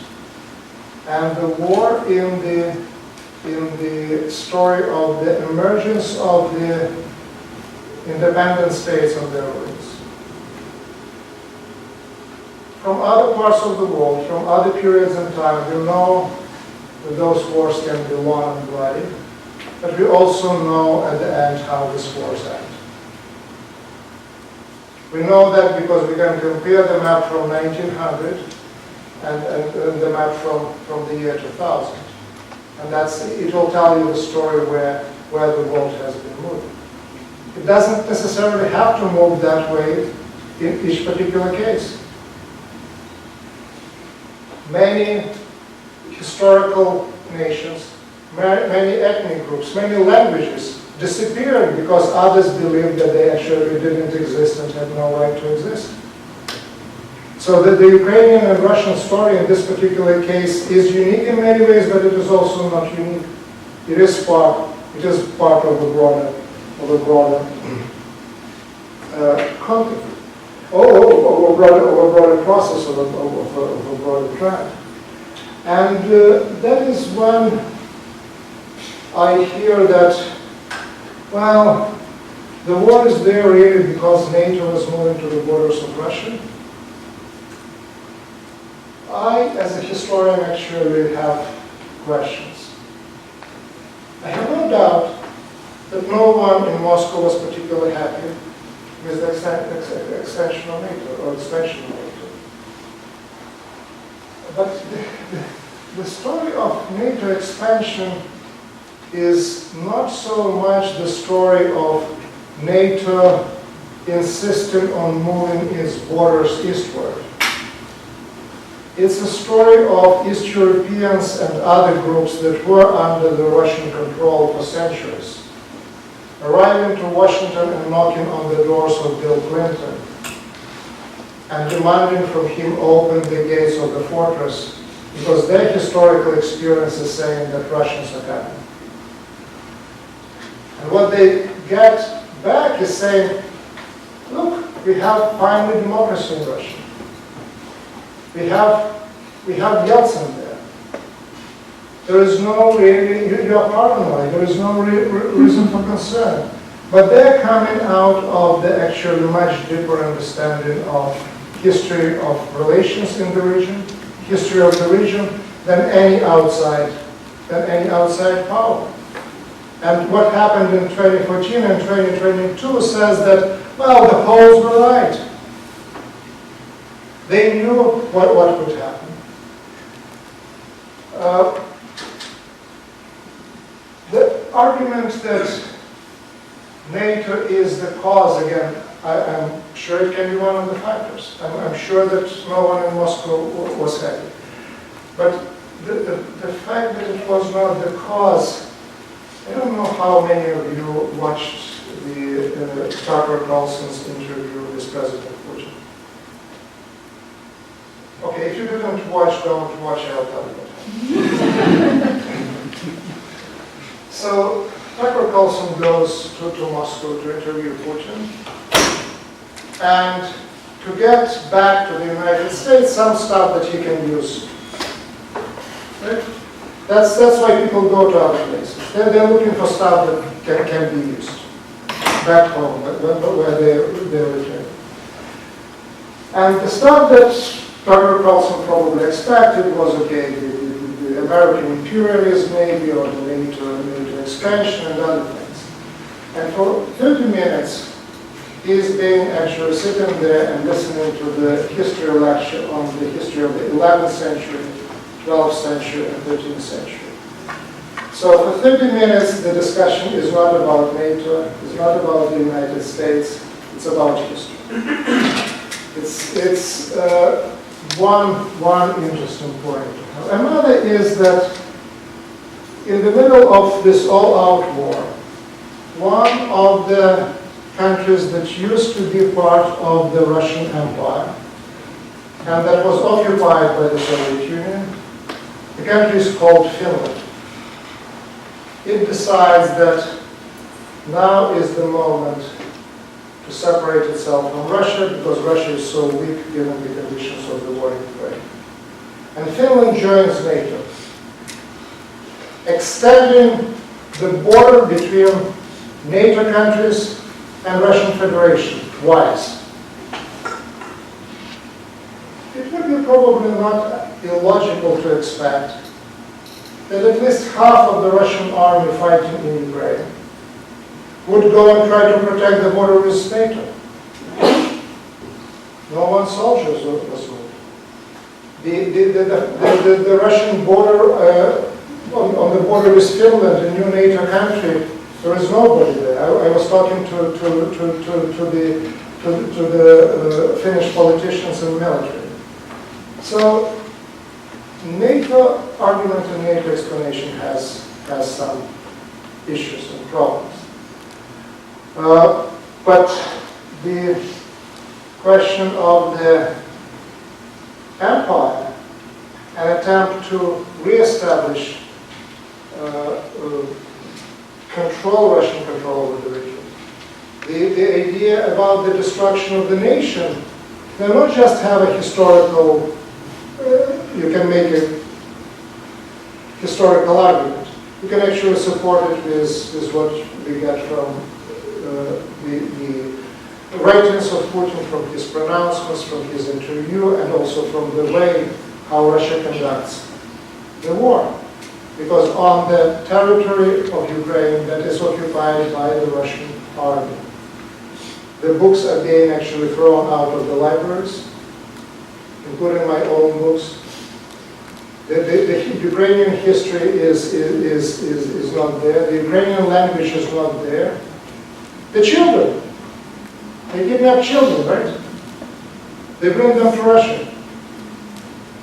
and the war in the story of the emergence of the independent states on their roots. From other parts of the world, from other periods in time, we know that those wars can be long and bloody, but we also know at the end how these wars end. We know that because we can compare the map from 1900 and the map from the year 2000. And it will tell you the story where the world has been moving. It doesn't necessarily have to move that way in each particular case. Many historical nations, many ethnic groups, many languages disappeared because others believed that they actually didn't exist and had no right to exist. So the Ukrainian and Russian story in this particular case is unique in many ways, but it is also not unique. It is part of a broader context, of a broader process, of a broader trend. And that is when I hear that, well, the war is there really because NATO is moving to the borders of Russia. I, as a historian, actually have questions. I have no doubt that no one in Moscow was particularly happy with the extension of NATO, or expansion of NATO. But the story of NATO expansion is not so much the story of NATO insisting on moving its borders eastward. It's a story of East Europeans and other groups that were under the Russian control for centuries, arriving to Washington and knocking on the doors of Bill Clinton and demanding from him open the gates of the fortress because their historical experience is saying that Russians are coming. And what they get back is saying, look, we have finally democracy in Russia. We have Yeltsin there. There is no really, you are paranoid, there is no reason for concern. But they're coming out of the actually much deeper understanding of history of relations in the region, history of the region, than any outside power. And what happened in 2014 and 2022 says that, well, the Poles were right. They knew what would happen. The argument that NATO is the cause, again, I'm sure it can be one of the factors. I'm sure that no one in Moscow was happy. But the fact that it was not the cause, I don't know how many of you watched the Tucker Carlson's interview with President Putin. Okay, if you didn't watch, don't watch, I'll tell you what happened. So, Tucker Carlson goes to Moscow to interview Putin. And to get back to the United States, some stuff that he can use. Right? That's why people go to other places. They're looking for stuff that can be used back home, where they're returned. And the stuff that Tucker Carlson probably expected was, okay, the American imperialism maybe, or the NATO expansion and other things. And for 30 minutes, he's been actually sitting there and listening to the history lecture on the history of the 11th century, 12th century, and 13th century. So for 30 minutes, the discussion is not about NATO, it's not about the United States, it's about history. It's one interesting point. Another is that in the middle of this all-out war, one of the countries that used to be part of the Russian Empire and that was occupied by the Soviet Union, the country is called Finland. It decides that now is the moment to separate itself from Russia because Russia is so weak given the conditions of the war in Ukraine. And Finland joins NATO, extending the border between NATO countries and Russian Federation twice. It would be probably not illogical to expect that at least half of the Russian army fighting in Ukraine would go and try to protect the border with NATO. No one soldier was wounded. The Russian border, on the border with Finland, a new NATO country, there is nobody there. I was talking to the Finnish politicians and military. So, NATO argument and NATO explanation has some issues and problems. But the question of the empire, an attempt to re-establish Russian control over the region. The idea about the destruction of the nation, they don't just have a historical, you can make a historical argument. You can actually support it with what we get from the writings of Putin, from his pronouncements, from his interview, and also from the way how Russia conducts the war. Because on the territory of Ukraine that is occupied by the Russian army, The books are being actually thrown out of the libraries, including my own books. The Ukrainian history is not there. The Ukrainian language is not there. The children, they kidnap children, right? They bring them to Russia.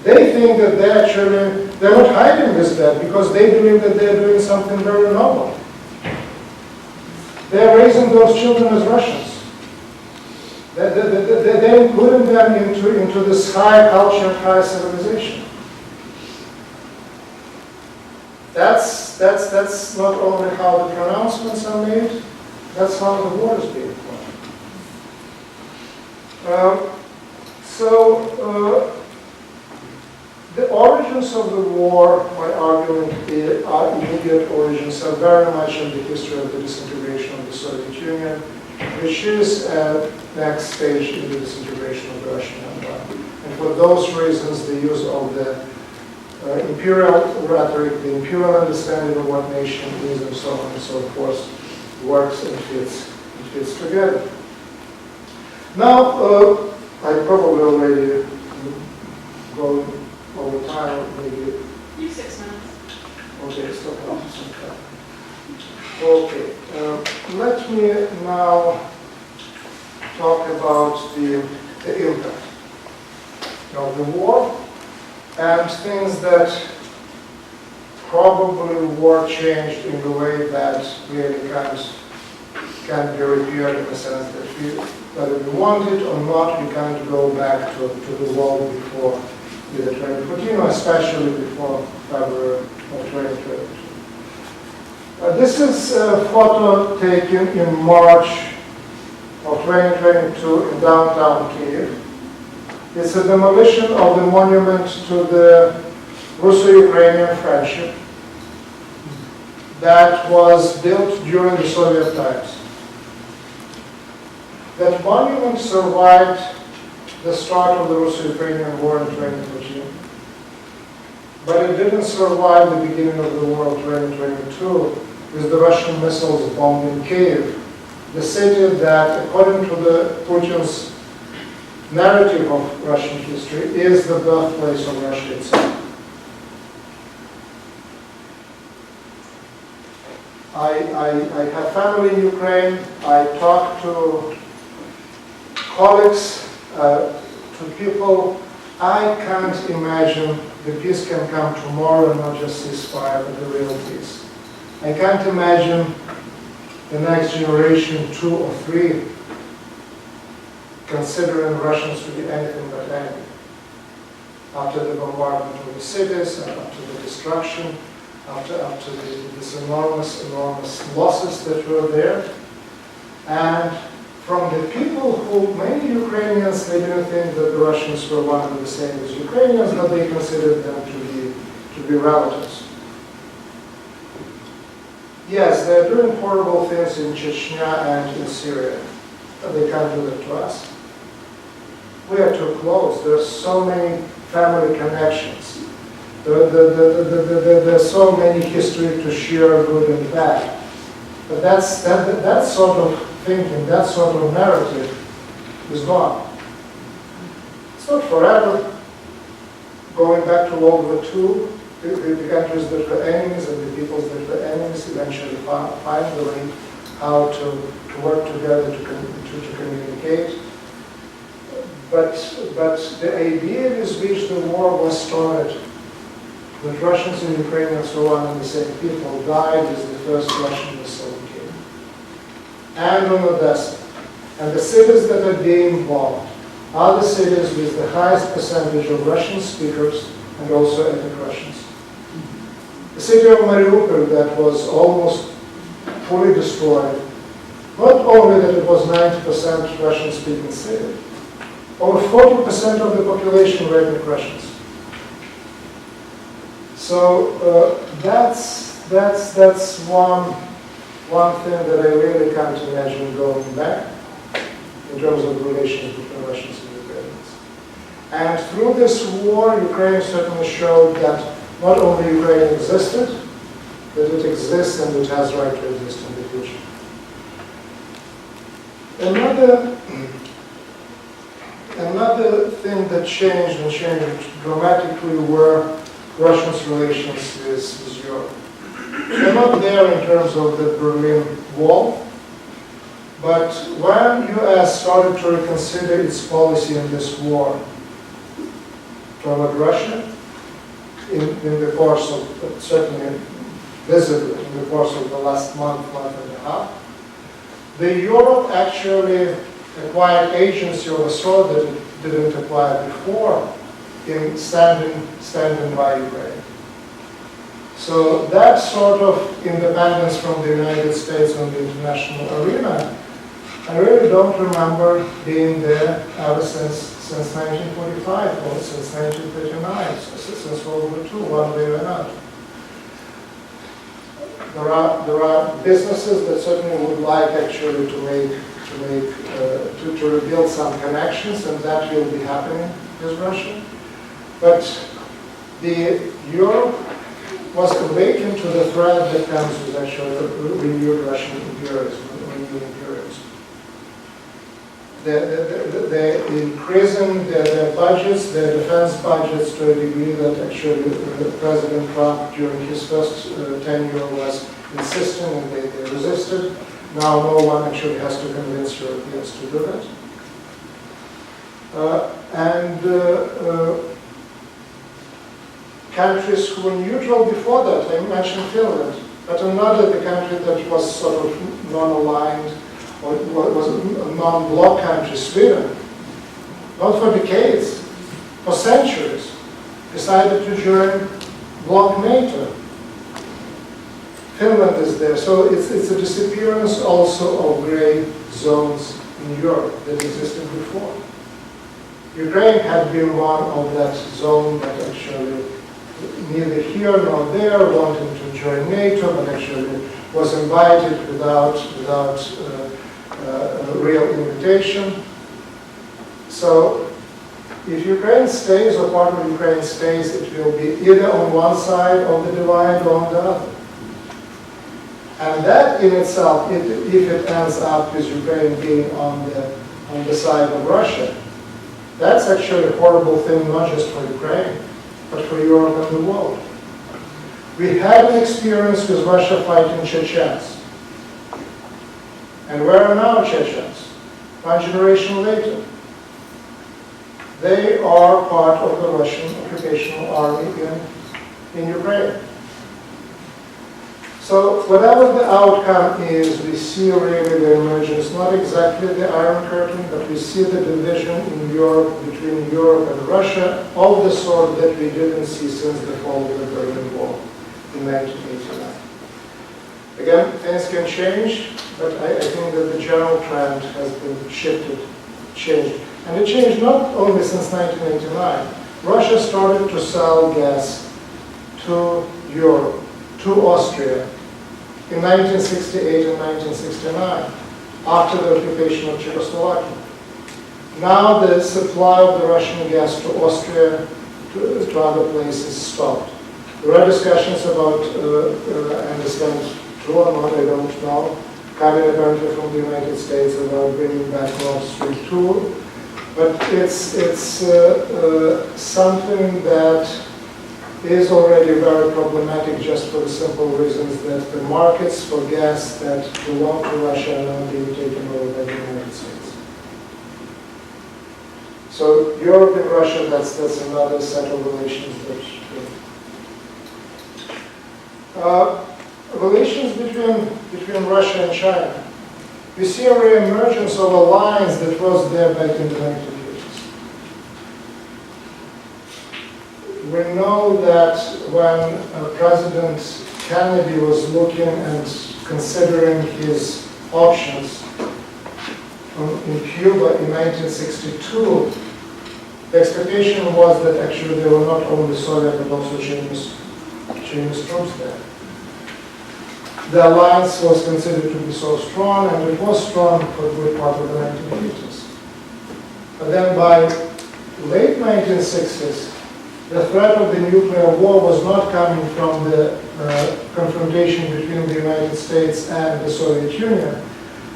They think that they're not hiding this debt because they believe that they're doing something very noble. They're raising those children as Russians. They're including them into this high culture and high civilization. That's not only how the pronouncements are made, that's how the war is being fought. The origins of the war, my argument, are immediate origins, are very much in the history of the disintegration of the Soviet Union, which is a next stage in the disintegration of the Russian Empire. And for those reasons, the use of the imperial rhetoric, the imperial understanding of what nation is, and so on and so forth, works and fits together. Now, I probably already go over time, maybe. You have 6 minutes. Okay, stop after some time. Okay, let me now talk about the impact of the war and things that probably war changed in the way that really can't be repaired, in the sense that whether we want it or not, we can't go back to the world before either 2014 or especially before February of 2022. This is a photo taken in March of 2022 in downtown Kyiv. It's a demolition of the monument to the Russo-Ukrainian friendship that was built during the Soviet times. That monument survived the start of the Russo-Ukrainian War in 2014, but it didn't survive the beginning of the war of 2022 with the Russian missiles bombing Kyiv, the city that, according to the Putin's narrative of Russian history, is the birthplace of Russia itself. I have family in Ukraine. I talk to colleagues, to people. I can't imagine the peace can come tomorrow and not just ceasefire, but the real peace. I can't imagine the next generation, 2 or 3, considering Russians to be anything but enemy. After the bombardment of the cities, after the destruction, after these enormous losses that were there, and from the people who, many Ukrainians, they didn't think that the Russians were one and the same as Ukrainians, but they considered them to be relatives. Yes, they're doing horrible things in Chechnya and in Syria, but they can't do that to us. We are too close. There are so many family connections. There's so many history to share, good and bad. But that sort of thinking, that sort of narrative is gone. It's not forever. Going back to World War II, the countries that were enemies and the peoples that were enemies eventually find the way how to work together, to communicate. But the idea with which the war was started, that Russians and Ukrainians were one and the same people, died as the first Russian missile came. And on Odessa. And the cities that are being bombed are the cities with the highest percentage of Russian speakers and also ethnic Russians. The city of Mariupol that was almost fully destroyed, not only that it was 90% Russian-speaking city, over 40% of the population were ethnic Russians. So that's one thing that I really can't imagine going back in terms of the relations between Russians and Ukrainians. And through this war, Ukraine certainly showed that not only Ukraine existed, that it exists and it has right to exist in the future. Another thing that changed and changed dramatically were Russia's relations with Europe. They're not there in terms of the Berlin Wall, but when US started to reconsider its policy in this war toward Russia, in the course of, certainly visibly in the course of the last month and a half, the Europe actually acquired agency of a sort that it didn't acquire before in standing by Ukraine. So that sort of independence from the United States on the international arena, I really don't remember being there ever since 1945 or since 1939, since World War II, one way or another. There are businesses that certainly would like actually to rebuild some connections, and that will be happening with Russia. But the Europe was awakened to the threat that comes with actually renewed Russian imperialism, renewed imperialism. They're increasing their budgets, their defense budgets, to a degree that actually President Trump during his first tenure was insisting, and they resisted. Now no one actually has to convince Europeans to do that. Countries who were neutral before that, I mentioned Finland, but another the country that was sort of non-aligned, or was a non-bloc country, Sweden, not for decades, for centuries, decided to join bloc NATO. Finland is there, so it's a disappearance also of gray zones in Europe that existed before. Ukraine had been one of that zone that actually neither here nor there wanted to join NATO, but actually was invited without real invitation. So if Ukraine stays, or part of Ukraine stays, it will be either on one side of the divide or on the other. And that in itself, if it ends up with Ukraine being on the side of Russia, that's actually a horrible thing, not just for Ukraine, but for Europe and the world. We had an experience with Russia fighting Chechens. And where are now Chechens? One generation later. They are part of the Russian occupational army in Ukraine. So whatever the outcome is, we see really the emergence, not exactly the Iron Curtain, but we see the division in Europe, between Europe and Russia, of the sort that we didn't see since the fall of the Berlin Wall in 1989. Again, things can change, but I think that the general trend has been changed. And it changed not only since 1989. Russia started to sell gas to Europe, to Austria, in 1968 and 1969, after the occupation of Czechoslovakia. Now the supply of the Russian gas to Austria, to other places, stopped. There are discussions about, I understand, true or not, I don't know, coming apparently from the United States about bringing back Nord Stream 2, but it's something that is already very problematic, just for the simple reasons that the markets for gas that belong to Russia are now being taken over by the United States. So Europe and Russia, that's another set of relations that relations between Russia and China. We see a re-emergence of a alliance that was there back in the 1950s. We know that when President Kennedy was looking and considering his options in Cuba in 1962, the expectation was that actually there were not only Soviet but also Chinese troops there. The alliance was considered to be so strong, and it was strong for a good part of the 1950s. But then by late 1960s, the threat of the nuclear war was not coming from the confrontation between the United States and the Soviet Union,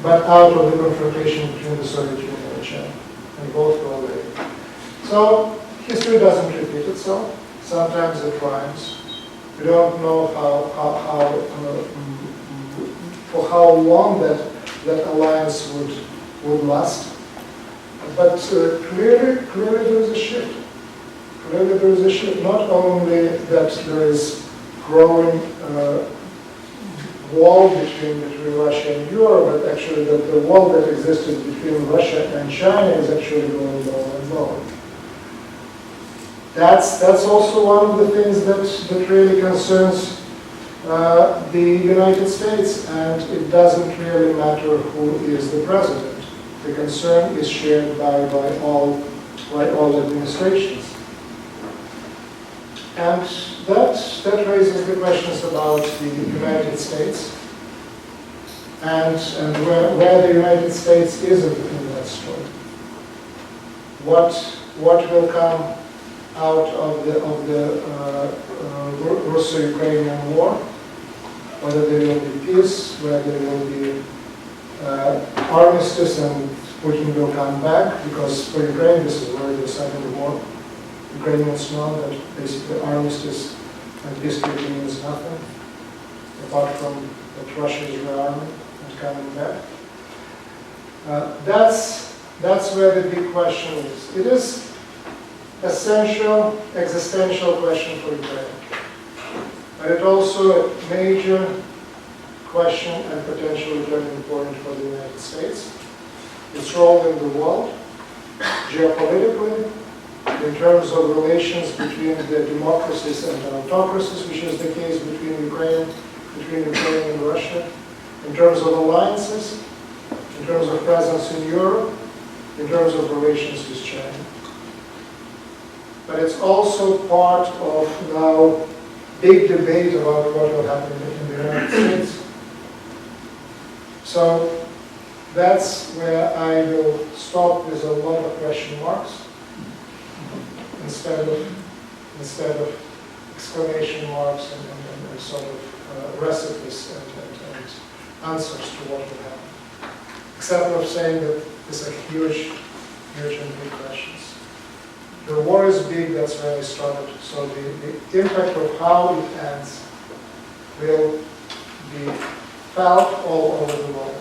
but out of the confrontation between the Soviet Union and China, and both go away. So history doesn't repeat itself. Sometimes it rhymes. We don't know for how long that alliance would last. But clearly there is a shift. Clearly there is a shift. Not only that there is growing wall between Russia and Europe, but actually that the wall that existed between Russia and China is actually going lower and lower. That's also one of the things that really concerns the United States, and it doesn't really matter who is the president. The concern is shared by all administrations. And that raises the questions about the United States and where the United States is in that story. What will come out of the Russo-Ukrainian War? Whether there will be peace, whether there will be armistice and Putin will come back, because for Ukraine this is where the second war. Ukrainians know that basically armistice and peace treaty means nothing, apart from that Russia is rearming and coming back. That's where the big question is. It is essential, existential question for Ukraine. But it's also a major question and potentially turning point for the United States. Its role in the world, geopolitically, in terms of relations between the democracies and autocracies, which is the case between Ukraine and Russia, in terms of alliances, in terms of presence in Europe, in terms of relations with China. But it's also part of now big debate about what will happen in the United States. So that's where I will stop with a lot of question marks instead of exclamation marks and sort of recipes and answers to what will happen. Except of saying that these are huge and big questions. The war is big, that's where I started. So the impact of how it ends will be felt all over the world.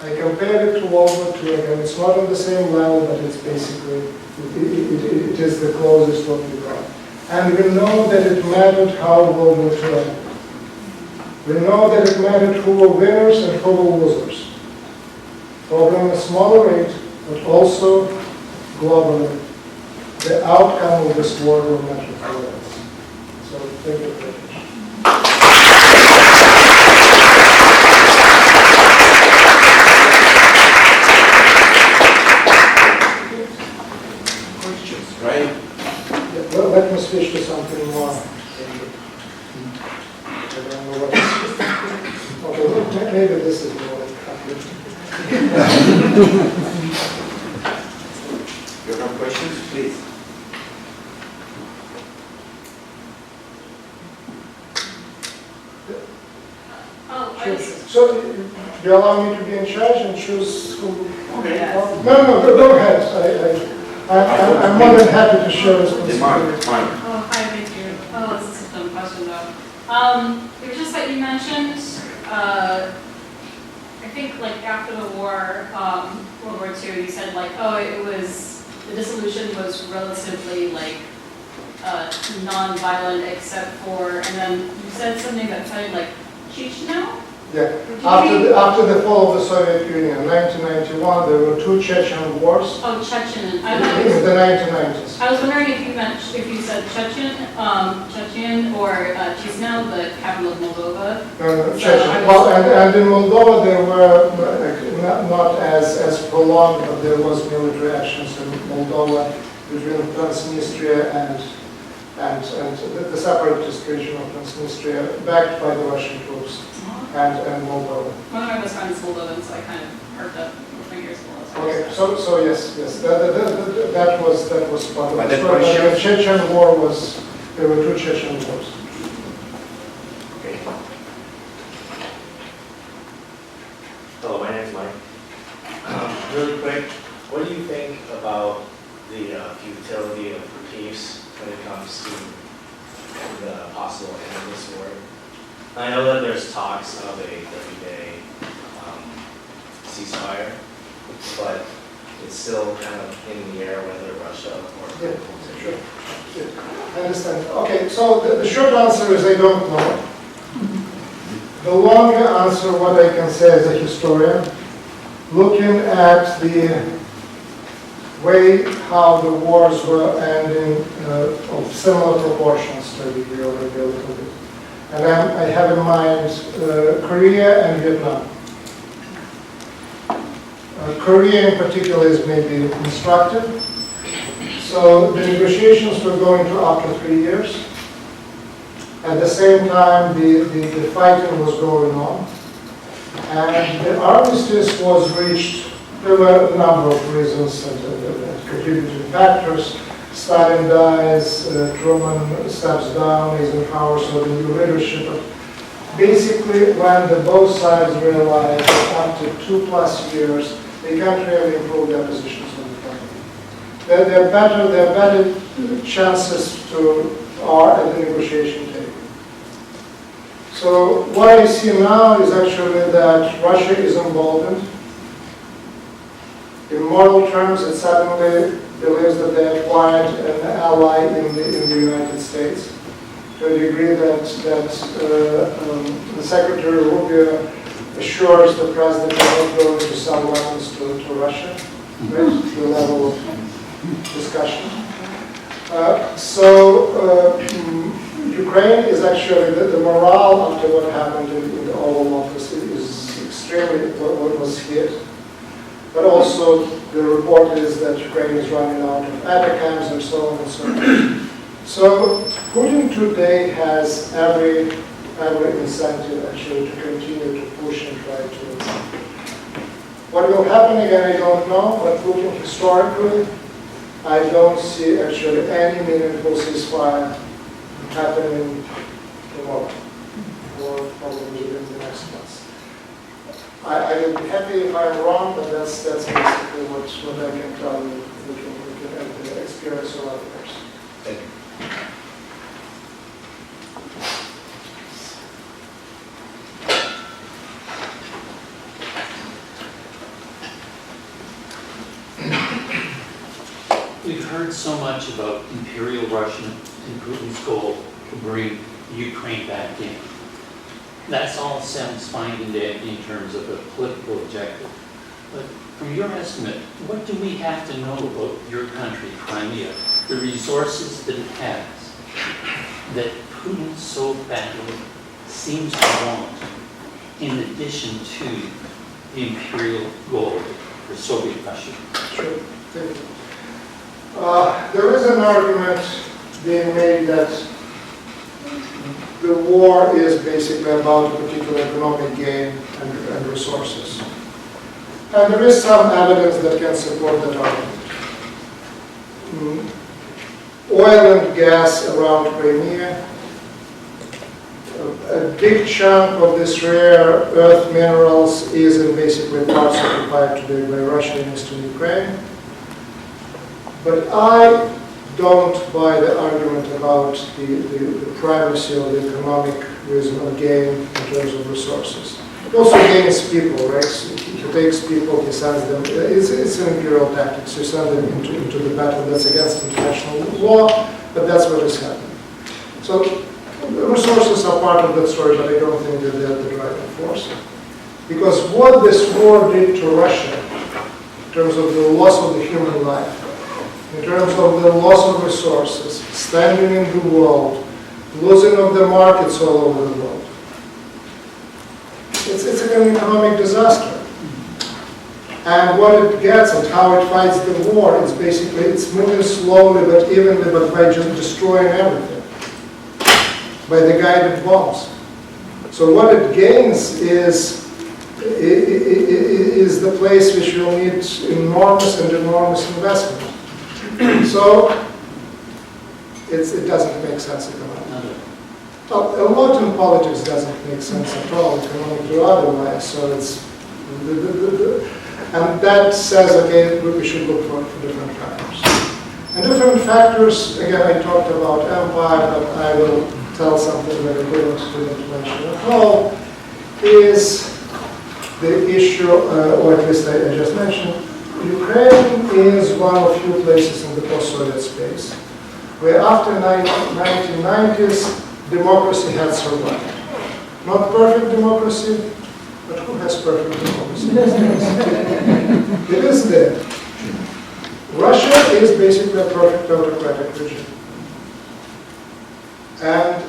I compared it to World War II. Again, it's not on the same level, but it's basically, it is the closest what we got. And we know that it mattered how World War II ended. We know that it mattered who were winners and who were losers. Probably on a smaller rate, but also globally. The outcome of this war will matter for us. So thank you very much. Questions, right? Yeah, well, let me switch to something more. I don't know what this is. Okay, maybe this is more uplifting. You have questions, please. So, do you allow me to be in charge and choose who? Okay. Yes. No, go ahead. I'm more than happy to share responsibility. Fine. Oh, hi, thank you. Oh, this is a dumb question though. It was just that you mentioned, I think like after the war, World War II, you said like, oh, the dissolution was relatively like non-violent except for, and then you said something that sounded like Chechnya? Yeah. After the fall of the Soviet Union in 1991, there were two Chechen wars. Oh, Chechen. In the 1990s. I was wondering if you said Chechen or Chisinau, the capital of Moldova. No, Chechen. Well, and in Moldova there were not as prolonged, but there was military actions in Moldova between Transnistria and the separatist region of Transnistria, backed by the Russian troops. And Moldova. One of my best friends is Moldovan, so I kind of heard that with my ears closed. Okay, so yes, that was part of But the that story. question- The Chechen War there were two Chechen wars. Okay. Hello, my name is Mike. really quick, what do you think about the futility of peace when it comes to the possible end of this war? I know that there's talks of a 30-day ceasefire, but it's still kind of in the air whether Russia or... Yeah, sure. Yeah, I understand. Okay, so the short answer is I don't know. The longer answer, what I can say as a historian, looking at the way how the wars were ending of similar proportions to a degree or maybe a little bit. And I have in mind Korea and Vietnam. Korea in particular is maybe instructive. So the negotiations were going to up to 3 years. At the same time, the fighting was going on. And the armistice was reached. There were a number of reasons and contributing factors. Stalin dies, Truman steps down, he's in power, so the new leadership. But basically, when both sides realized that after 2+ years, they can't really improve their positions on the front. There are better chances are at the negotiation table. So what I see now is actually that Russia is emboldened. In moral terms, it suddenly believes that they acquired an ally in the United States, to a degree that the Secretary Rubio assures the President that not going to sell weapons to Russia, right, to the level of discussion. Ukraine is actually, the morale after what happened in the Oval Office is extremely, what was hit. But also the report is that Ukraine is running out of ATACMS and so on and so on. So Putin today has every incentive actually to continue to push and try to. What will happen again, I don't know, but looking historically, I don't see actually any meaningful ceasefire happening tomorrow or probably within the next months. I will be happy if I'm wrong, but that's basically what I can tell you looking at the experience of others. Thank you. We've heard so much about Imperial Russia and Putin's goal to bring Ukraine back in. That's all sounds fine and dandy in terms of a political objective. But from your estimate, what do we have to know about your country, Crimea, the resources that it has, that Putin so badly seems to want, in addition to the imperial goal for Soviet Russia? Sure. Thank you. There is an argument being made that the war is basically about a particular economic gain and resources. And there is some evidence that can support that argument. Oil and gas around Crimea, a big chunk of this rare earth minerals is in basically parts occupied today by Russia and Eastern Ukraine. But I don't buy the argument about the primacy of the economic reason or gain in terms of resources. It also gains people, right? So he takes people, he sends them. It's an imperial tactics. You send them into the battle that's against international law, but that's what is happening. So the resources are part of that story, but I don't think that they're the driving force. Because what this war did to Russia, in terms of the loss of the human life, in terms of the loss of resources, standing in the world, losing of the markets all over the world. It's an economic disaster. And what it gets and how it fights the war is basically, it's moving slowly but evenly, but by just destroying everything, by the guided bombs. So what it gains is the place which will need enormous investment. So it doesn't make sense economically. A lot in politics doesn't make sense at all, economically or otherwise. So it's And that says, okay, we should look for different factors. And different factors, again, I talked about empire, but I will tell something that I didn't mention at all, is the issue, or at least I just mentioned, Ukraine is one of few places in the post-Soviet space where after 1990s, democracy had survived. Not perfect democracy, but who has perfect democracy? It is there. Russia is basically a perfect autocratic regime. And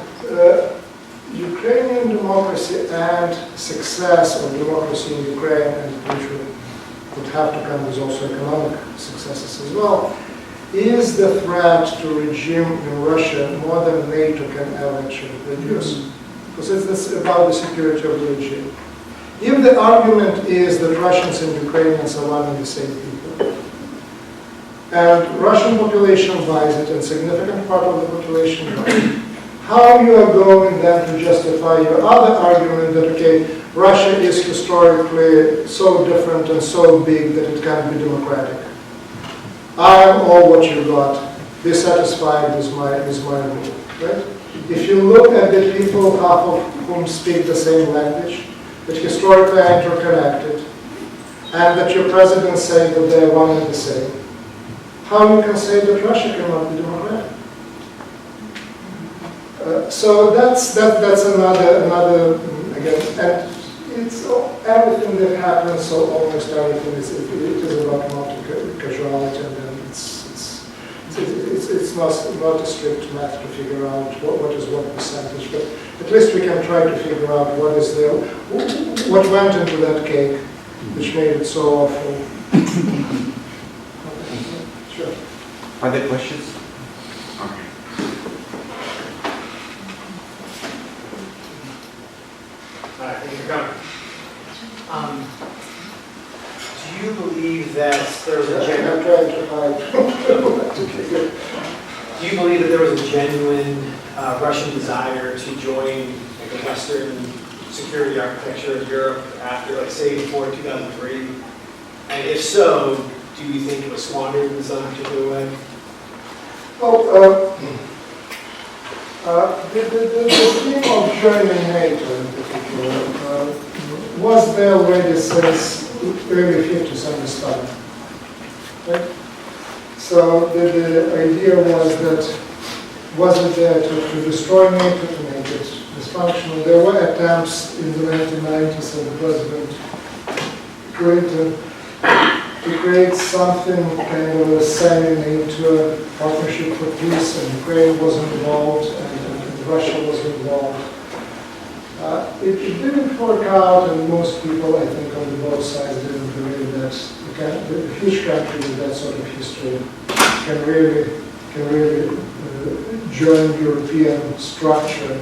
Ukrainian democracy and success of democracy in Ukraine, and which would have to come with also economic successes as well, is the threat to regime in Russia more than NATO can ever actually produce. Because it's about the security of the regime. If the argument is that Russians and Ukrainians are one and the same people, and Russian population buys it, and significant part of the population buys it, how you are going then to justify your other argument that, okay, Russia is historically so different and so big that it can't be democratic. I am all what you got. Be satisfied with my rule, right? If you look at the people, half of whom speak the same language, that historically are interconnected, and that your presidents say that they are one and the same, how you can say that Russia cannot be democratic? So that's another again, and it's everything that happens. So almost everything it is about multi-causality, and then it's not a strict math to figure out what is what percentage, but at least we can try to figure out what is there, what went into that cake, which made it so awful. Sure. Other questions? Okay. Thank you for coming. Do you believe that there was a genuine? Do you believe that there was a genuine Russian desire to join like the Western security architecture of Europe after, like, say, before 2003? And if so, do you think it was squandered in some particular way? Well, the theme of joining NATO in particular was there already since early 50s and the start. Right? So the idea wasn't there to destroy NATO, to make it dysfunctional. There were attempts in the 1990s of President Clinton to create something kind of a signing into a partnership for peace, and Ukraine was involved, and Russia was involved. It didn't work out, and most people, I think, on both sides didn't believe that a huge country with that sort of history can really join European structure,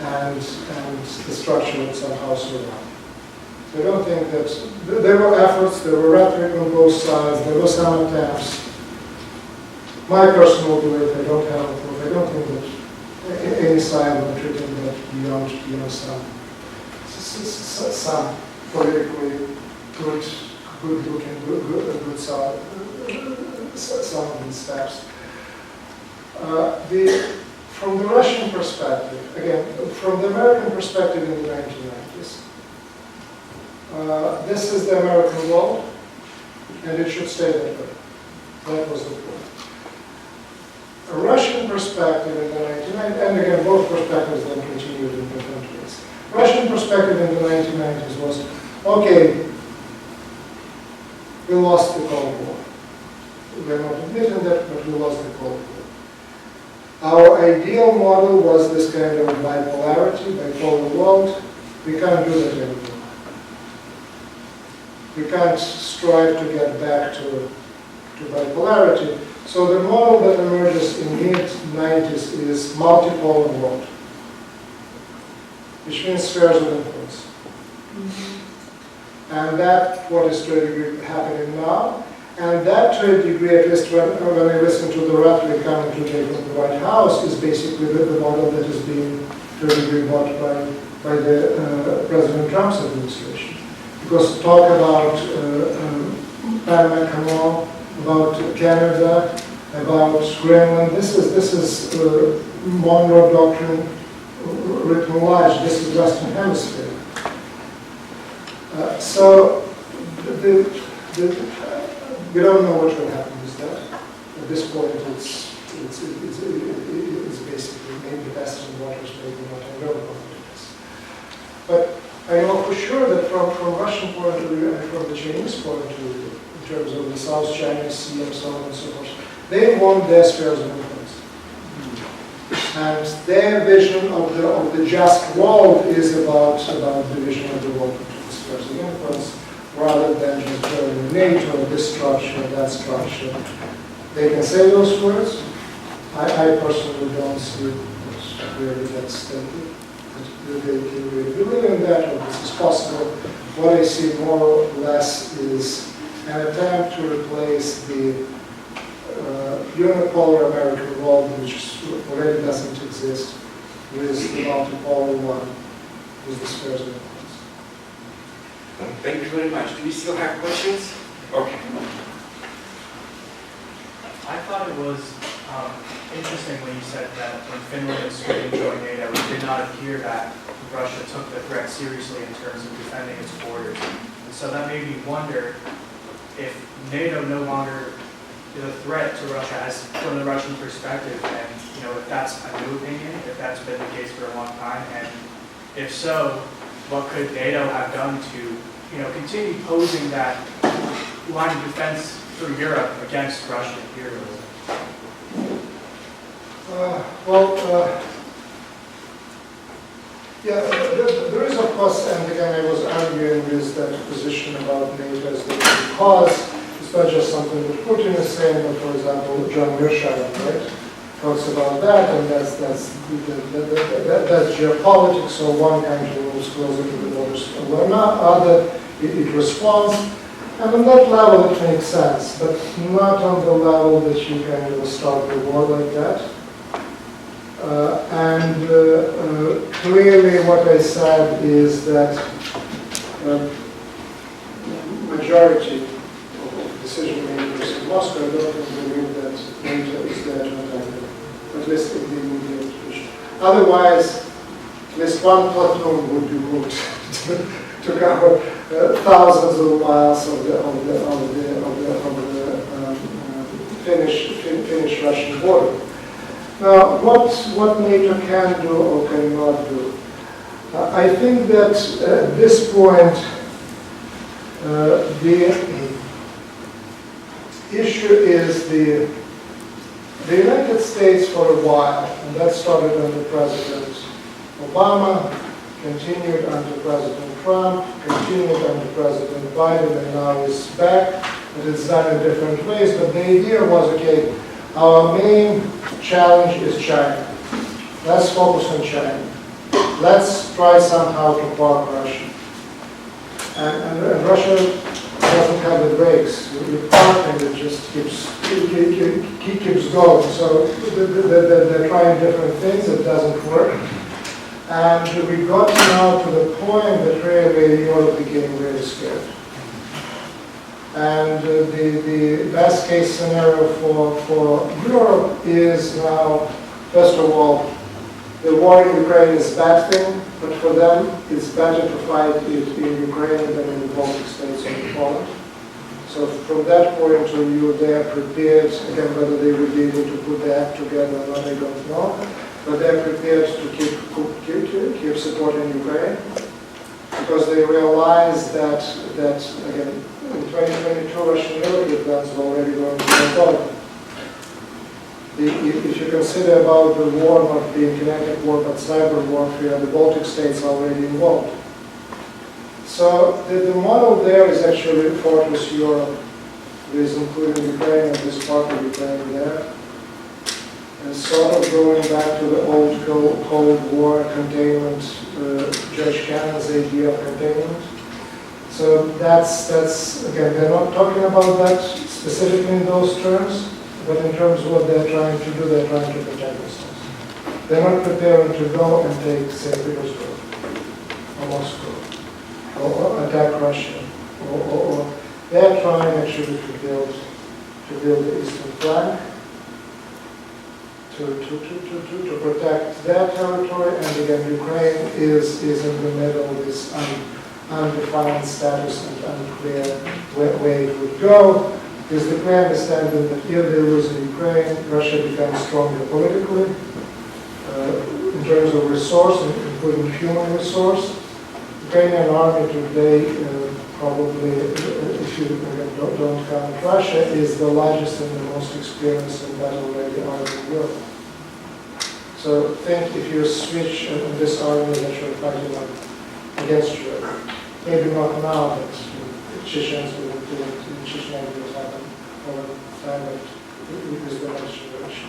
and the structure would somehow survive. I don't think that there were efforts, there were rhetoric on both sides, there were some attempts. My personal belief, I don't have a proof. I don't think that any side of treating that beyond some politically good some of these steps. From the Russian perspective, again, from the American perspective in the 1990s. This is the American world, and it should stay that way. That was the point. A Russian perspective in the 1990s, and again, both perspectives then continued in different ways. Russian perspective in the 1990s was, okay, we lost the Cold War. We're not admitting that, but we lost the Cold War. Our ideal model was this kind of bipolarity, bipolar world. We can't do that anymore. We can't strive to get back to bipolarity. So the model that emerges in mid-90s is multipolar world, which means spheres of influence. And that's what is to a degree happening now. And that, to a degree, at least when I listen to the rhetoric coming to take from the White House, is basically the model that is being, to a degree, bought by the President Trump's administration. because talk about Panama Canal, about Canada, about Greenland, this is Monroe Doctrine written large. This is Western Hemisphere. So we don't know what will happen with that. At this point, it's basically maybe Western waters, maybe not. I don't know what it is. But I know for sure that from Russian point of view and from the Chinese point of view, in terms of the South China Sea and so on and so forth, they want their spheres of influence. And their vision of the just world is about the vision of the world between spheres of influence, rather than just joining NATO, this structure, that structure. They can say those words. I personally don't see really that stated. They can really believe in that, or this is possible. What I see more or less is an attempt to replace the unipolar American world, which already doesn't exist, with the multipolar one, with the spheres of influence. Thank you very much. Do we still have questions? Okay. I thought it was interesting when you said that when Finland and Sweden joined NATO, it did not appear that Russia took the threat seriously in terms of defending its borders. And so that made me wonder if NATO no longer is a threat to Russia as from the Russian perspective, and if that's a new opinion, if that's been the case for a long time, and if so, what could NATO have done to continue posing that line of defense for Europe against Russian imperialism? There is, of course, and again, I was arguing with that position about NATO as the cause. It's not just something that Putin is saying, but for example, John Mearsheimer, right, talks about that, and that's geopolitics. So one country moves closer to the borders of another, it responds. And on that level it makes sense, but not on the level that you can start a war like that. Clearly what I said is that majority of decision makers in Moscow don't believe that NATO is there to attack them, at least in the immediate future. Otherwise, at least one platoon would be moved to cover thousands of miles of the Finnish-Russian border. Now, what NATO can do or cannot do? I think that at this point, the issue is the United States for a while, and that started under President Obama, continued under President Trump, continued under President Biden, and now is back. And it's done in different ways, but the idea was, okay, our main challenge is China. Let's focus on China. Let's try somehow to park Russia. And Russia doesn't have the brakes. You park and it just keeps going. So they're trying different things, it doesn't work. And we got now to the point that really Europe became really scared. And the best case scenario for Europe is now, first of all, the war in Ukraine is a bad thing, but for them it's better to fight it in Ukraine than in the Baltic states or in Poland. So from that point of view, they are prepared, again, whether they will be able to put their act together or not, I don't know. But they're prepared to keep supporting Ukraine because they realize that again, in 2022, Russian military plans are already going to be involved. If you consider about the war not being kinetic war but cyber warfare, the Baltic states are already involved. So the model there is actually Fortress Europe, with including Ukraine and this part of Ukraine there. And sort of going back to the old Cold War containment, George Cannon's idea of containment. So that's again, they're not talking about that specifically in those terms, but in terms of what they're trying to do, they're trying to protect themselves. They're not preparing to go and take St. Petersburg or Moscow. or attack Russia, or they're trying actually to build the eastern flank, to protect their territory, and again, Ukraine is in the middle, this undefined status and unclear where it would go. Is the clear understanding that if they lose in Ukraine, Russia becomes stronger politically, in terms of resource, including human resource. Ukrainian army today, probably, if you don't count Russia, is the largest and the most experienced and battle-ready army in Europe. So think if you switch this army that you're fighting against Europe, maybe not now, but Chechens will do it, Chechnya will happen over time, but with the next generation.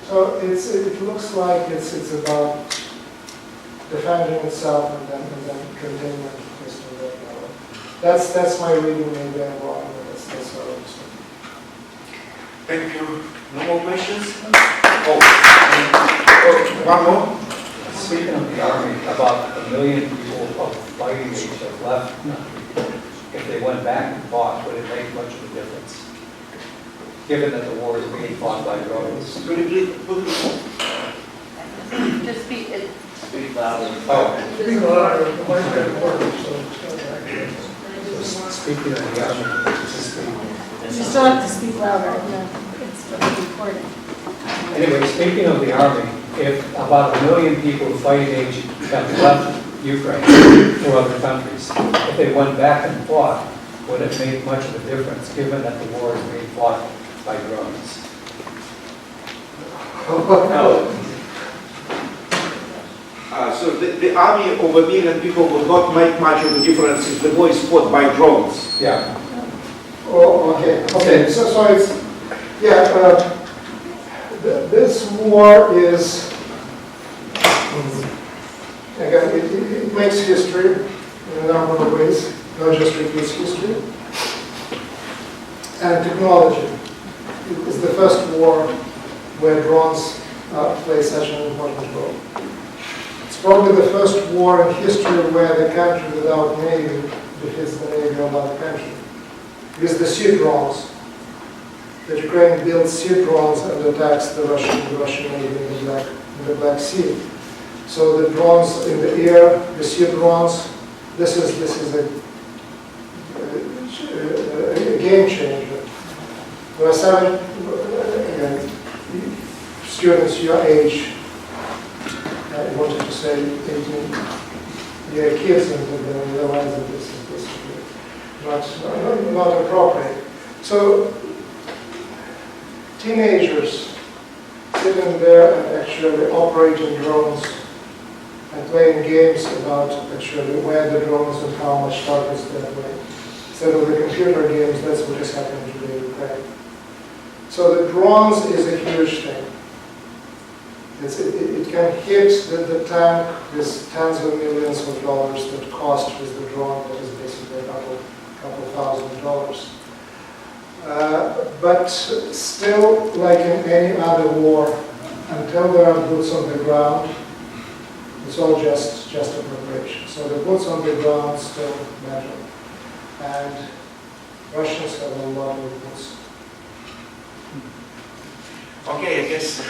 So it looks like it's about defending itself and then containment is to that level. That's my reading, maybe I'm wrong, but that's what I understand. Thank you. No more questions? One more? Speaking of the army, about 1 million people of fighting age have left. If they went back and fought, would it make much of a difference? Given that the war is being fought by drones. Could you please? Just speak it. Speak louder. Speaking of the might be important, so Speaking of the army, You still have to speak louder, it's recording. anyway, speaking of the army, if about 1 million people of fighting age have left Ukraine to other countries, if they went back and fought, would it make much of a difference given that the war is being fought by drones? No. So the army of 1 million people will not make much of a difference if the war is fought by drones. Yeah. Oh, okay. So it's, yeah, this war is, again, it makes history in a number of ways, not just repeats history. And technology is the first war where drones play such an important role. It's probably the first war in history where the country without navy defeats the navy of other country. Because the sea drones, that Ukraine builds sea drones and attacks the Russian navy in the Black Sea. So the drones in the air, the sea drones, this is a game changer. There are seven students your age, I wanted to say 18-year kids, and then realize that this is not appropriate. So teenagers sitting there and actually operating drones and playing games about actually where the drones and how much targets they're playing. Instead of the computer games, that's what is happening today in Ukraine. So the drones is a huge thing. It can hit the tank with tens of millions of dollars that cost with the drone, that is basically a couple $1,000. But still, like in any other war, until there are boots on the ground, it's all just a preparation. So the boots on the ground still matter. And Russians have a lot of boots. Okay, I guess